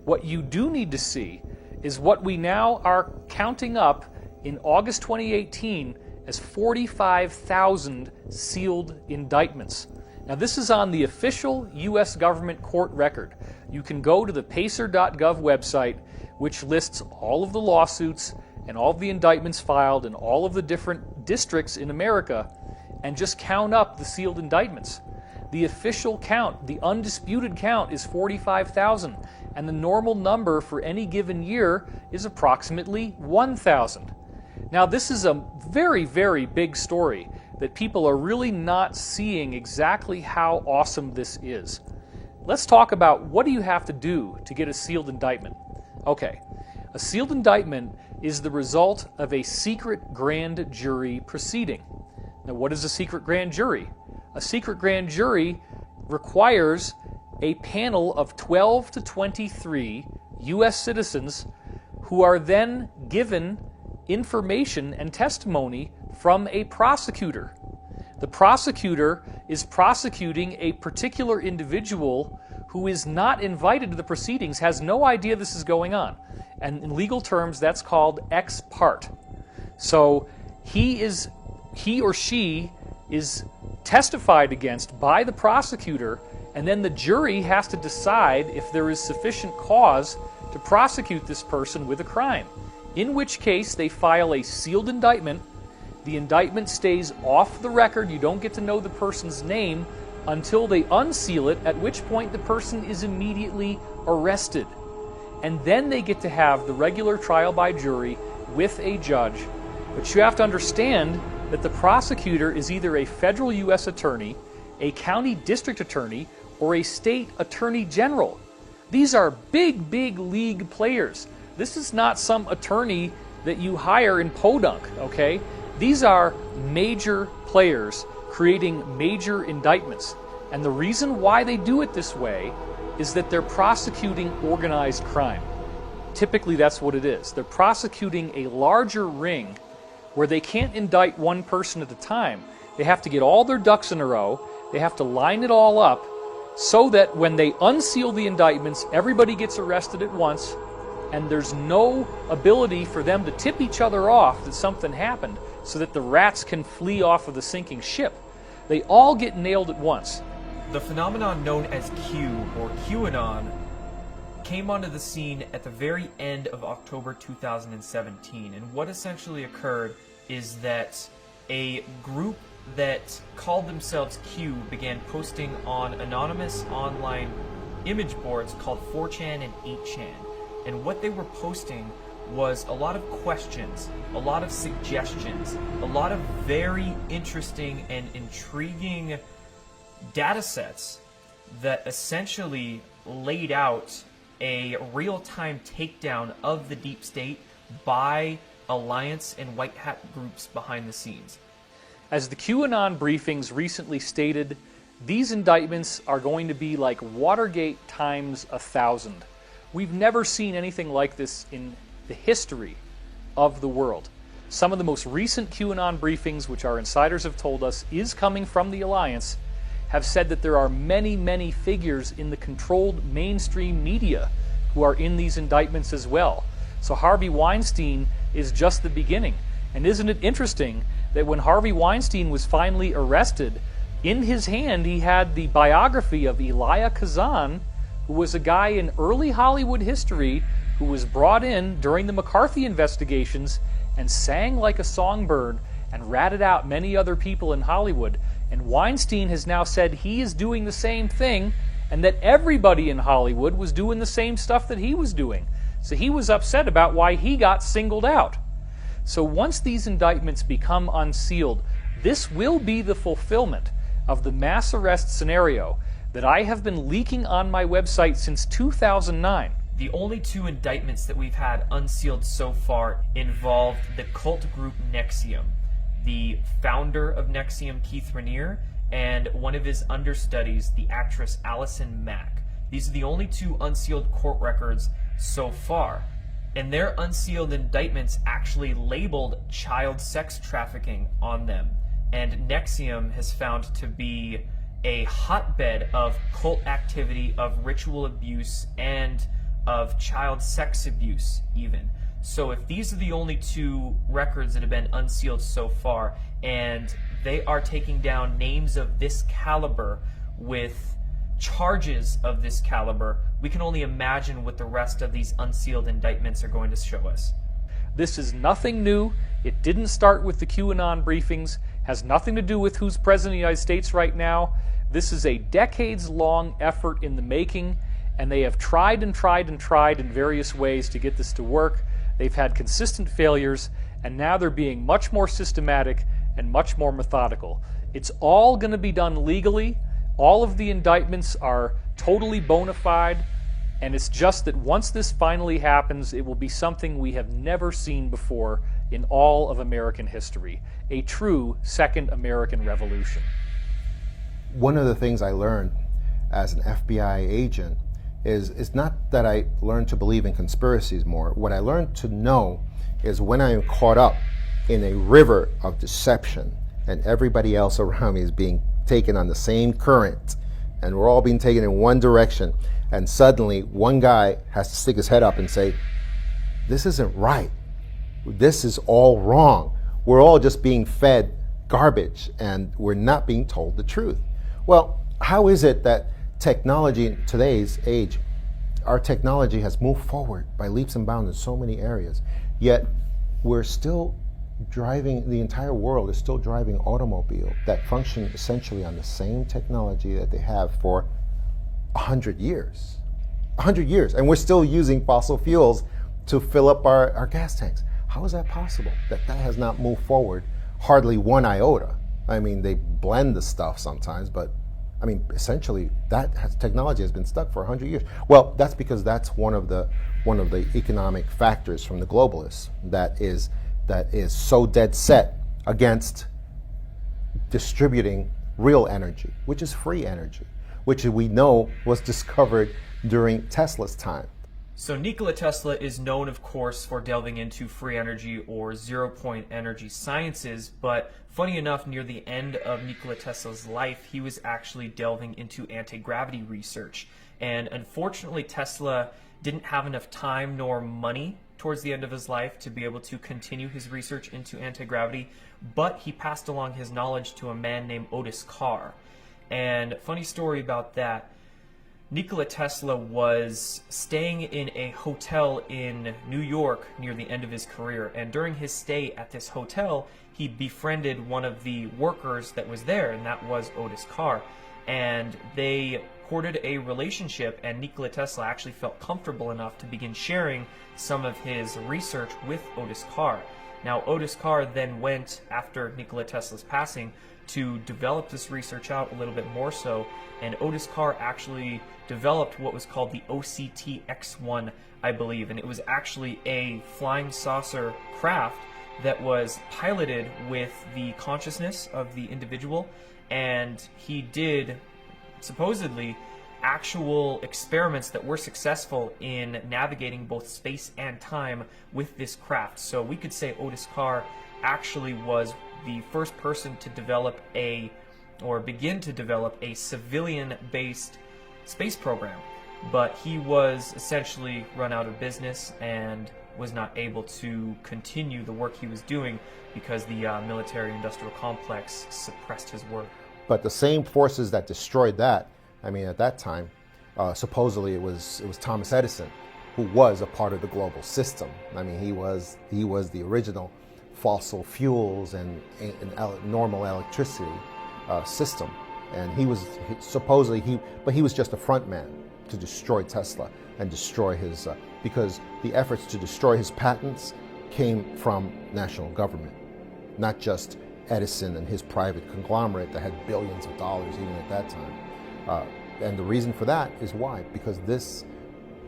What you do need to see is what we now are counting up in August 2018 as 45,000 sealed indictments. Now this is on the official U.S. government court record. You can go to the pacer.gov website, which lists all of the lawsuits and all of the indictments filed in all of the different districts in America, and just count up the sealed indictments. The official count, the undisputed count, is 45,000, and the normal number for any given year is approximately 1,000. Now this is a very, very big story that people are really not seeing exactly how awesome this is. Let's talk about what do you have to do to get a sealed indictment. Okay, a sealed indictment is the result of a secret grand jury proceeding. Now what is a secret grand jury? A secret grand jury requires a panel of 12 to 23 U.S. citizens who are then given information and testimony from a prosecutor. The prosecutor is prosecuting a particular individual who is not invited to the proceedings, has no idea this is going on. And in legal terms, that's called ex parte. So he or she is testified against by the prosecutor, and then the jury has to decide if there is sufficient cause to prosecute this person with a crime, in which case they file a sealed indictment. The indictment stays off the record. You don't get to know the person's name until they unseal it, at which point the person is immediately arrested. And then they get to have the regular trial by jury with a judge. But you have to understand that the prosecutor is either a federal U.S. attorney, a county district attorney, or a state attorney general. These are big, big league players. This is not some attorney that you hire in Podunk, okay? These are major players creating major indictments. And the reason why they do it this way is that they're prosecuting organized crime. Typically, that's what it is. They're prosecuting a larger ring where they can't indict one person at a time. They have to get all their ducks in a row. They have to line it all up so that when they unseal the indictments, everybody gets arrested at once, and there's no ability for them to tip each other off that something happened so that the rats can flee off of the sinking ship. They all get nailed at once. The phenomenon known as Q, or QAnon, came onto the scene at the very end of October 2017, and what essentially occurred is that a group that called themselves Q began posting on anonymous online image boards called 4chan and 8chan, and what they were posting was a lot of questions, a lot of suggestions, a lot of very interesting and intriguing data sets that essentially laid out a real-time takedown of the deep state by alliance and white hat groups behind the scenes. As the QAnon briefings recently stated, these indictments are going to be like Watergate times 1,000. We've never seen anything like this in the history of the world. Some of the most recent QAnon briefings, which our insiders have told us is coming from the alliance, have said that there are many, many figures in the controlled mainstream media who are in these indictments as well. So Harvey Weinstein is just the beginning. And isn't it interesting that when Harvey Weinstein was finally arrested, in his hand he had the biography of Elia Kazan, who was a guy in early Hollywood history who was brought in during the McCarthy investigations and sang like a songbird and ratted out many other people in Hollywood. And Weinstein has now said he is doing the same thing and that everybody in Hollywood was doing the same stuff that he was doing. So he was upset about why he got singled out. So once these indictments become unsealed, this will be the fulfillment of the mass arrest scenario that I have been leaking on my website since 2009. The only two indictments that we've had unsealed so far involved the cult group NXIVM, the founder of NXIVM, Keith Raniere, and one of his understudies, the actress Allison Mack. These are the only two unsealed court records so far. And their unsealed indictments actually labeled child sex trafficking on them. And NXIVM has found to be a hotbed of cult activity, of ritual abuse, and of child sex abuse even. So if these are the only two records that have been unsealed so far, and they are taking down names of this caliber with charges of this caliber, we can only imagine what the rest of these unsealed indictments are going to show us. This is nothing new. It didn't start with the QAnon briefings, has nothing to do with who's president of the United States right now. This is a decades-long effort in the making, and they have tried and tried and tried in various ways to get this to work. They've had consistent failures, and now they're being much more systematic and much more methodical. It's all going to be done legally. All of the indictments are totally bona fide, and it's just that once this finally happens, it will be something we have never seen before in all of American history, a true second American Revolution. One of the things I learned as an FBI agent is not that I learned to believe in conspiracies more. What I learned to know is when I am caught up in a river of deception and everybody else around me is being taken on the same current and we're all being taken in one direction, and suddenly one guy has to stick his head up and say, this isn't right. This is all wrong. We're all just being fed garbage and we're not being told the truth. Well, how is it that technology in today's age our technology has moved forward by leaps and bounds in so many areas, yet we're still driving, the entire world is still driving automobile that function essentially on the same technology that they have for 100 years. 100 years, and we're still using fossil fuels to fill up our gas tanks. How is that possible? That has not moved forward hardly one iota. I mean, they blend the stuff sometimes, but I mean, essentially, technology has been stuck for 100 years. Well, that's because that's one of the economic factors from the globalists that is so dead set against distributing real energy, which is free energy, which we know was discovered during Tesla's time. So Nikola Tesla is known, of course, for delving into free energy or zero-point energy sciences, but funny enough, near the end of Nikola Tesla's life, he was actually delving into anti-gravity research. And unfortunately, Tesla didn't have enough time nor money towards the end of his life to be able to continue his research into anti-gravity, but he passed along his knowledge to a man named Otis Carr. And funny story about that, Nikola Tesla was staying in a hotel in New York near the end of his career, and during his stay at this hotel, he befriended one of the workers that was there, and that was Otis Carr. And they courted a relationship, and Nikola Tesla actually felt comfortable enough to begin sharing some of his research with Otis Carr. Now, Otis Carr then went, after Nikola Tesla's passing, to develop this research out a little bit more so, and Otis Carr actually developed what was called the OCT-X1, I believe, and it was actually a flying saucer craft that was piloted with the consciousness of the individual, and he did, supposedly, actual experiments that were successful in navigating both space and time with this craft. So we could say Otis Carr actually was the first person to develop begin to develop a civilian-based space program, but he was essentially run out of business and was not able to continue the work he was doing because the military-industrial complex suppressed his work. But the same forces that destroyed that, I mean, at that time, supposedly it was Thomas Edison, who was a part of the global system. I mean, he was the original fossil fuels and normal electricity system, and he was but he was just a front man to destroy Tesla and destroy his because the efforts to destroy his patents came from national government, not just Edison and his private conglomerate that had billions of dollars even at that time. And the reason for that is why? Because this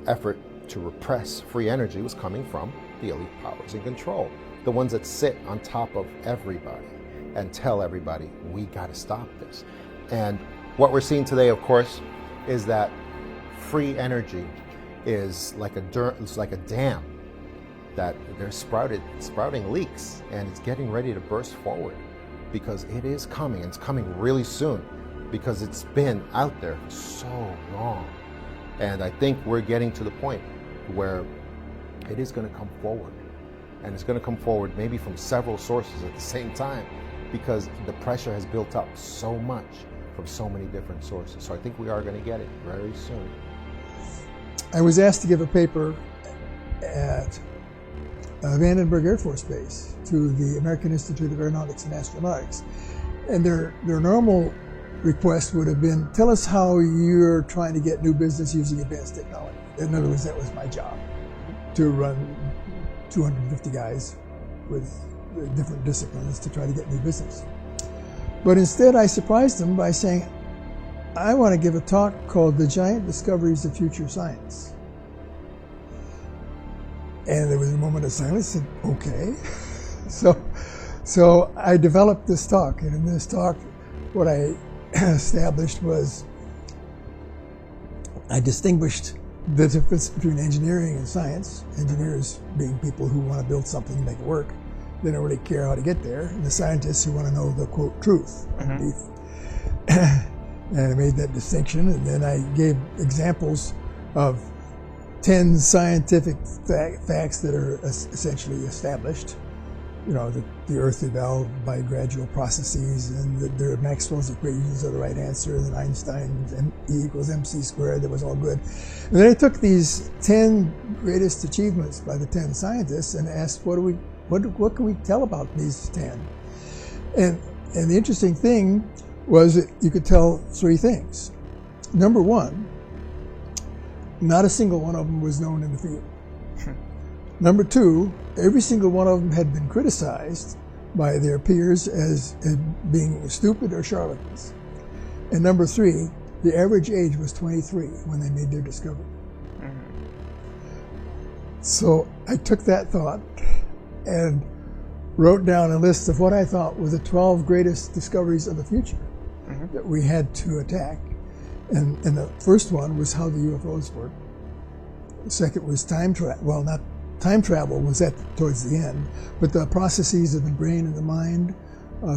effort to repress free energy was coming from the elite powers in control, the ones that sit on top of everybody and tell everybody, we got to stop this. And what we're seeing today, of course, is that free energy is like a dam that they're sprouting leaks, and it's getting ready to burst forward because it is coming. It's coming really soon because it's been out there for so long. And I think we're getting to the point where it is going to come forward. And it's going to come forward maybe from several sources at the same time because the pressure has built up so much from so many different sources. So I think we are going to get it very soon. I was asked to give a paper at Vandenberg Air Force Base to the American Institute of Aeronautics and Astronautics. And their normal request would have been, tell us how you're trying to get new business using advanced technology. In other words, that was my job, to run 250 guys with different disciplines to try to get new business. But instead, I surprised them by saying, I want to give a talk called The Giant Discoveries of Future Science. And there was a moment of silence, and okay. So I developed this talk, and in this talk, what I established was I distinguished the difference between engineering and science. Engineers being people who want to build something and make it work. They don't really care how to get there. And the scientists who want to know the, quote, truth. And I made that distinction, and then I gave examples of 10 scientific facts that are essentially established you know, the Earth evolved by gradual processes, and the Maxwell's equations are the right answer, and then Einstein's E equals mc squared, that was all good. And then I took these 10 greatest achievements by the 10 scientists and asked, what can we tell about these 10? And the interesting thing was that you could tell 3 things. Number 1, not a single one of them was known in the field. Number 2, every single one of them had been criticized by their peers as being stupid or charlatans. And number 3, the average age was 23 when they made their discovery. So I took that thought and wrote down a list of what I thought were the 12 greatest discoveries of the future that we had to attack. And the first one was how the UFOs work. The second was time travel. Well, not time travel was towards the end, but the processes of the brain and the mind,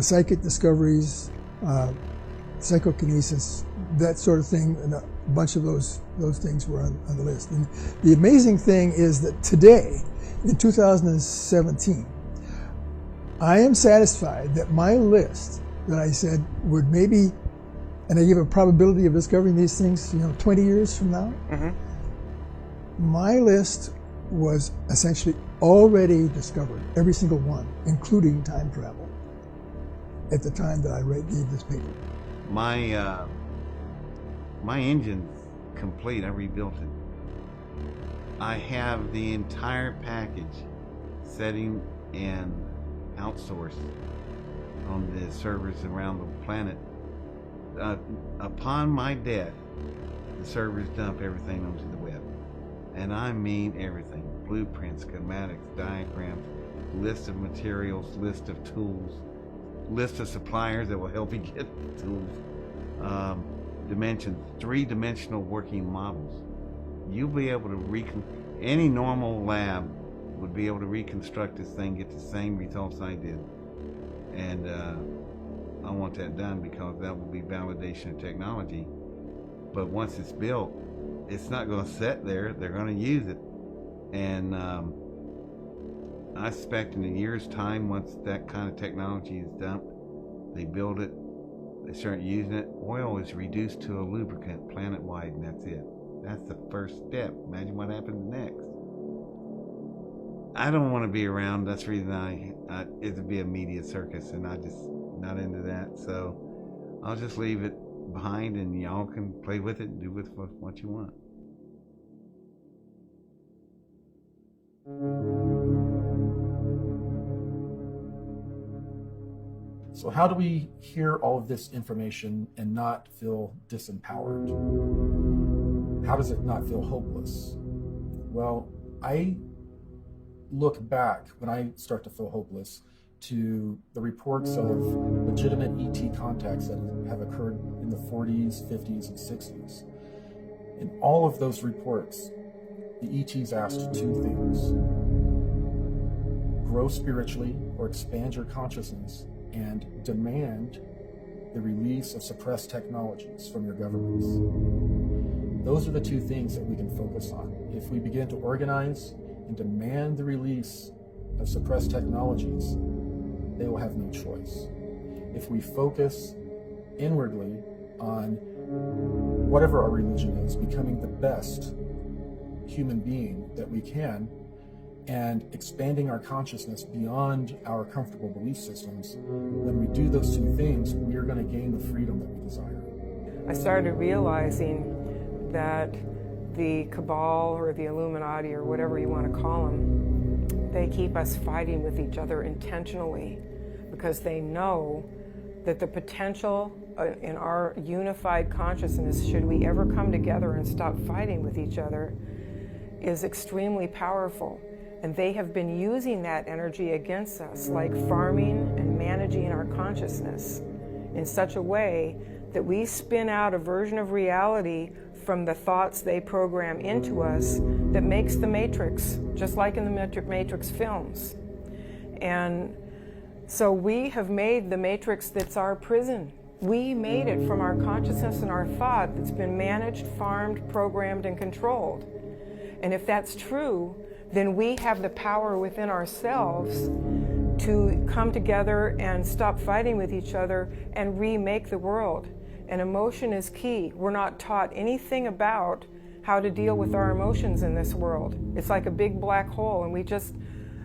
psychic discoveries, psychokinesis, that sort of thing, and a bunch of those things were on the list. And the amazing thing is that today, in 2017, I am satisfied that my list that I said would maybe, and I give a probability of discovering these things, 20 years from now, my list was essentially already discovered, every single one, including time travel, at the time that I gave this paper. My engine's complete. I rebuilt it. I have the entire package setting and outsourced on the servers around the planet. Upon my death, the servers dump everything onto the web. And I mean everything. Blueprints, schematics, diagrams, list of materials, list of tools, list of suppliers that will help you get the tools, dimensions, 3-dimensional working models. You'll be able to any normal lab would be able to reconstruct this thing, get the same results I did. And I want that done because that will be validation of technology. But once it's built, it's not going to sit there. They're going to use it. And I expect in a year's time, once that kind of technology is dumped, they build it, they start using it, oil is reduced to a lubricant planet-wide, and that's it. That's the first step. Imagine what happens next. I don't want to be around. That's the reason it would be a media circus, and I just not into that. So I'll just leave it behind, and y'all can play with it and do with what you want. So how do we hear all of this information and not feel disempowered? How does it not feel hopeless? Well, I look back when I start to feel hopeless to the reports of legitimate ET contacts that have occurred in the 40s, 50s, and 60s. In all of those reports, the ETs asked 2 things: grow spiritually or expand your consciousness, and demand the release of suppressed technologies from your governments. Those are the 2 things that we can focus on. If we begin to organize and demand the release of suppressed technologies, they will have no choice. If we focus inwardly on whatever our religion is, becoming the best human being that we can, and expanding our consciousness beyond our comfortable belief systems, when we do those 2 things, we are going to gain the freedom that we desire. I started realizing that the cabal or the Illuminati or whatever you want to call them, they keep us fighting with each other intentionally because they know that the potential in our unified consciousness, should we ever come together and stop fighting with each other, is extremely powerful. And they have been using that energy against us, like farming and managing our consciousness in such a way that we spin out a version of reality from the thoughts they program into us that makes the Matrix, just like in the Matrix films. And so we have made the Matrix that's our prison. We made it from our consciousness and our thought that's been managed, farmed, programmed, and controlled. And if that's true, then we have the power within ourselves to come together and stop fighting with each other and remake the world. And emotion is key. We're not taught anything about how to deal with our emotions in this world. It's like a big black hole, and we just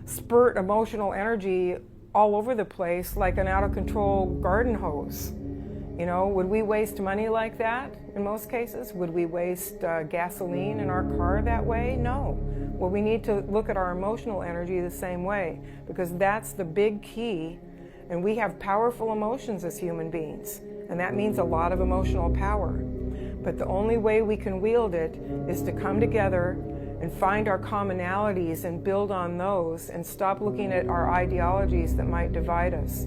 spurt emotional energy all over the place like an out-of-control garden hose. You know, would we waste money like that in most cases? Would we waste gasoline in our car that way? No. Well, we need to look at our emotional energy the same way, because that's the big key. And we have powerful emotions as human beings, and that means a lot of emotional power. But the only way we can wield it is to come together and find our commonalities and build on those, and stop looking at our ideologies that might divide us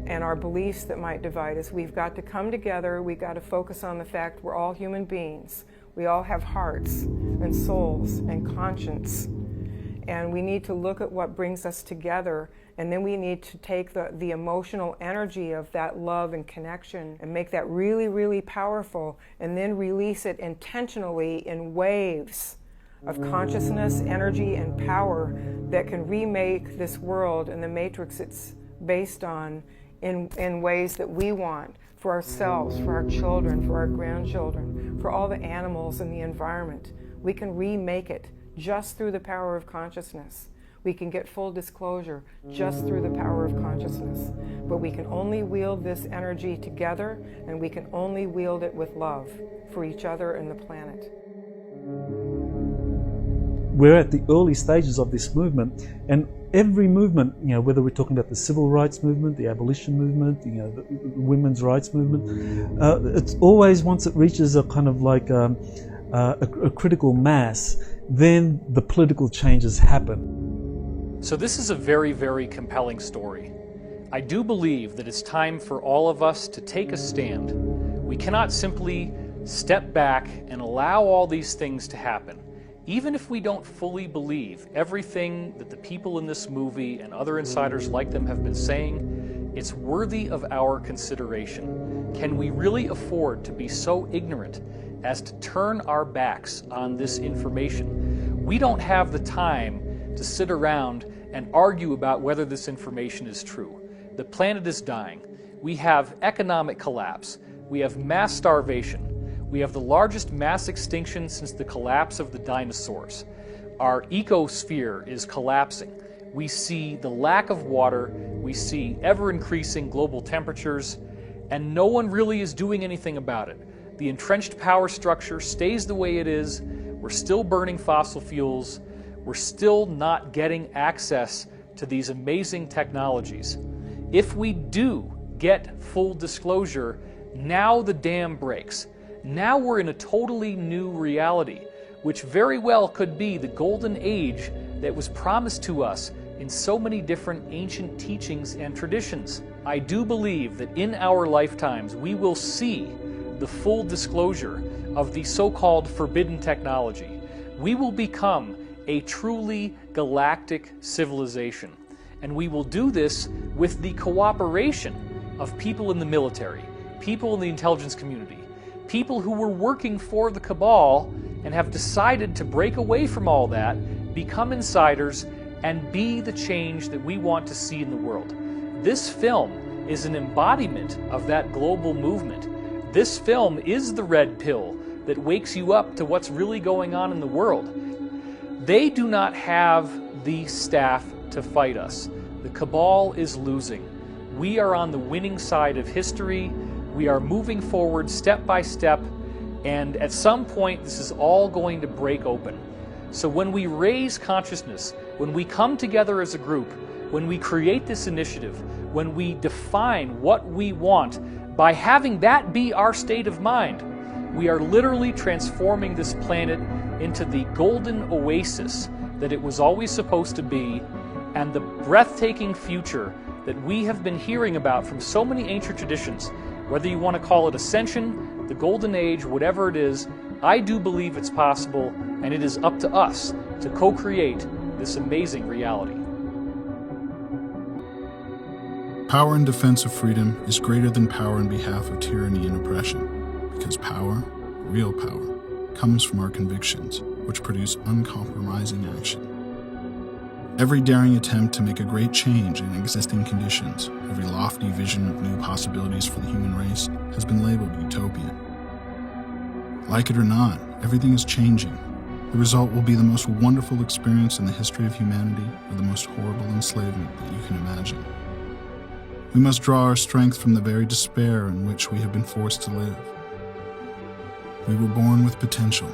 and our beliefs that might divide us. We've got to come together. We've got to focus on the fact we're all human beings. We all have hearts and souls and conscience. And we need to look at what brings us together, and then we need to take the emotional energy of that love and connection and make that really, really powerful, and then release it intentionally in waves of consciousness, energy, and power that can remake this world and the matrix it's based on in ways that we want for ourselves, for our children, for our grandchildren, for all the animals in the environment. We can remake it just through the power of consciousness. We can get full disclosure just through the power of consciousness. But we can only wield this energy together, and we can only wield it with love for each other and the planet. We're at the early stages of this movement, and every movement, you know, whether we're talking about the civil rights movement, the abolition movement, you know, the women's rights movement, it's always, once it reaches a kind of like a critical mass, then the political changes happen. So this is a very, very compelling story. I do believe that it's time for all of us to take a stand. We cannot simply step back and allow all these things to happen. Even if we don't fully believe everything that the people in this movie and other insiders like them have been saying, it's worthy of our consideration. Can we really afford to be so ignorant as to turn our backs on this information? We don't have the time to sit around and argue about whether this information is true. The planet is dying. We have economic collapse. We have mass starvation. We have the largest mass extinction since the collapse of the dinosaurs. Our ecosphere is collapsing. We see the lack of water. We see ever-increasing global temperatures, and no one really is doing anything about it. The entrenched power structure stays the way it is. We're still burning fossil fuels. We're still not getting access to these amazing technologies. If we do get full disclosure, now the dam breaks. Now we're in a totally new reality, which very well could be the golden age that was promised to us in so many different ancient teachings and traditions. I do believe that in our lifetimes we will see the full disclosure of the so-called forbidden technology. We will become a truly galactic civilization, and we will do this with the cooperation of people in the military, people in the intelligence community, people who were working for the cabal and have decided to break away from all that, become insiders, and be the change that we want to see in the world. This film is an embodiment of that global movement. This film is the red pill that wakes you up to what's really going on in the world. They do not have the staff to fight us. The cabal is losing. We are on the winning side of history. We are moving forward step by step, and at some point this is all going to break open. So when we raise consciousness, when we come together as a group, when we create this initiative, when we define what we want, by having that be our state of mind, we are literally transforming this planet into the golden oasis that it was always supposed to be, and the breathtaking future that we have been hearing about from so many ancient traditions. Whether you want to call it ascension, the golden age, whatever it is, I do believe it's possible, and it is up to us to co-create this amazing reality. Power in defense of freedom is greater than power in behalf of tyranny and oppression, because power, real power, comes from our convictions, which produce uncompromising action. Every daring attempt to make a great change in existing conditions, every lofty vision of new possibilities for the human race has been labeled utopian. Like it or not, everything is changing. The result will be the most wonderful experience in the history of humanity, or the most horrible enslavement that you can imagine. We must draw our strength from the very despair in which we have been forced to live. We were born with potential.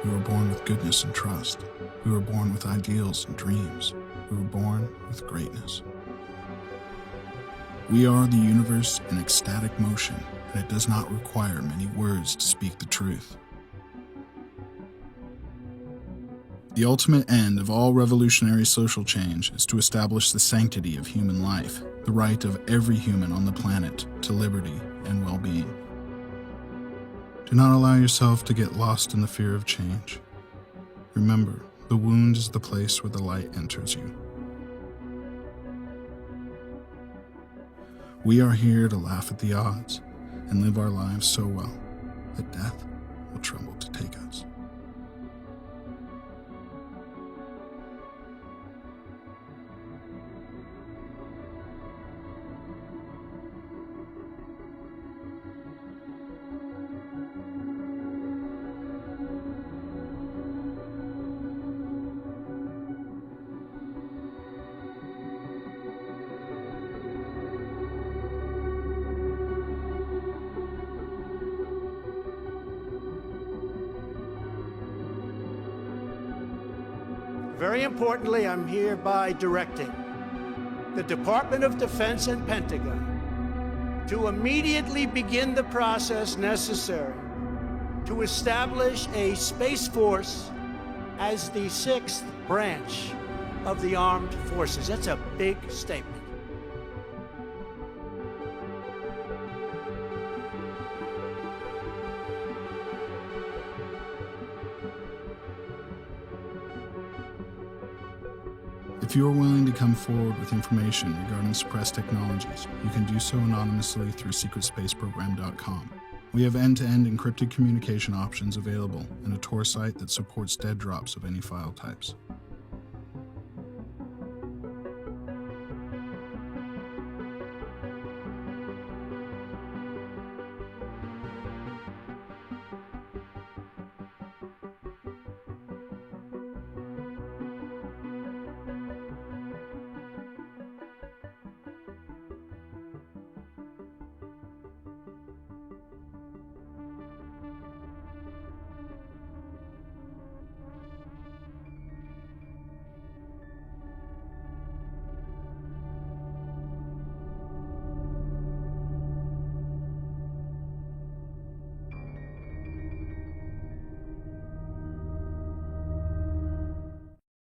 We were born with goodness and trust. We were born with ideals and dreams. We were born with greatness. We are the universe in ecstatic motion, and it does not require many words to speak the truth. The ultimate end of all revolutionary social change is to establish the sanctity of human life, the right of every human on the planet to liberty and well-being. Do not allow yourself to get lost in the fear of change. Remember, the wound is the place where the light enters you. We are here to laugh at the odds and live our lives so well that death will tremble to take us. Very importantly, I'm hereby directing the Department of Defense and Pentagon to immediately begin the process necessary to establish a Space Force as the 6th branch of the armed forces. That's a big statement. If you are willing to come forward with information regarding suppressed technologies, you can do so anonymously through secretspaceprogram.com. We have end-to-end encrypted communication options available and a Tor site that supports dead drops of any file types.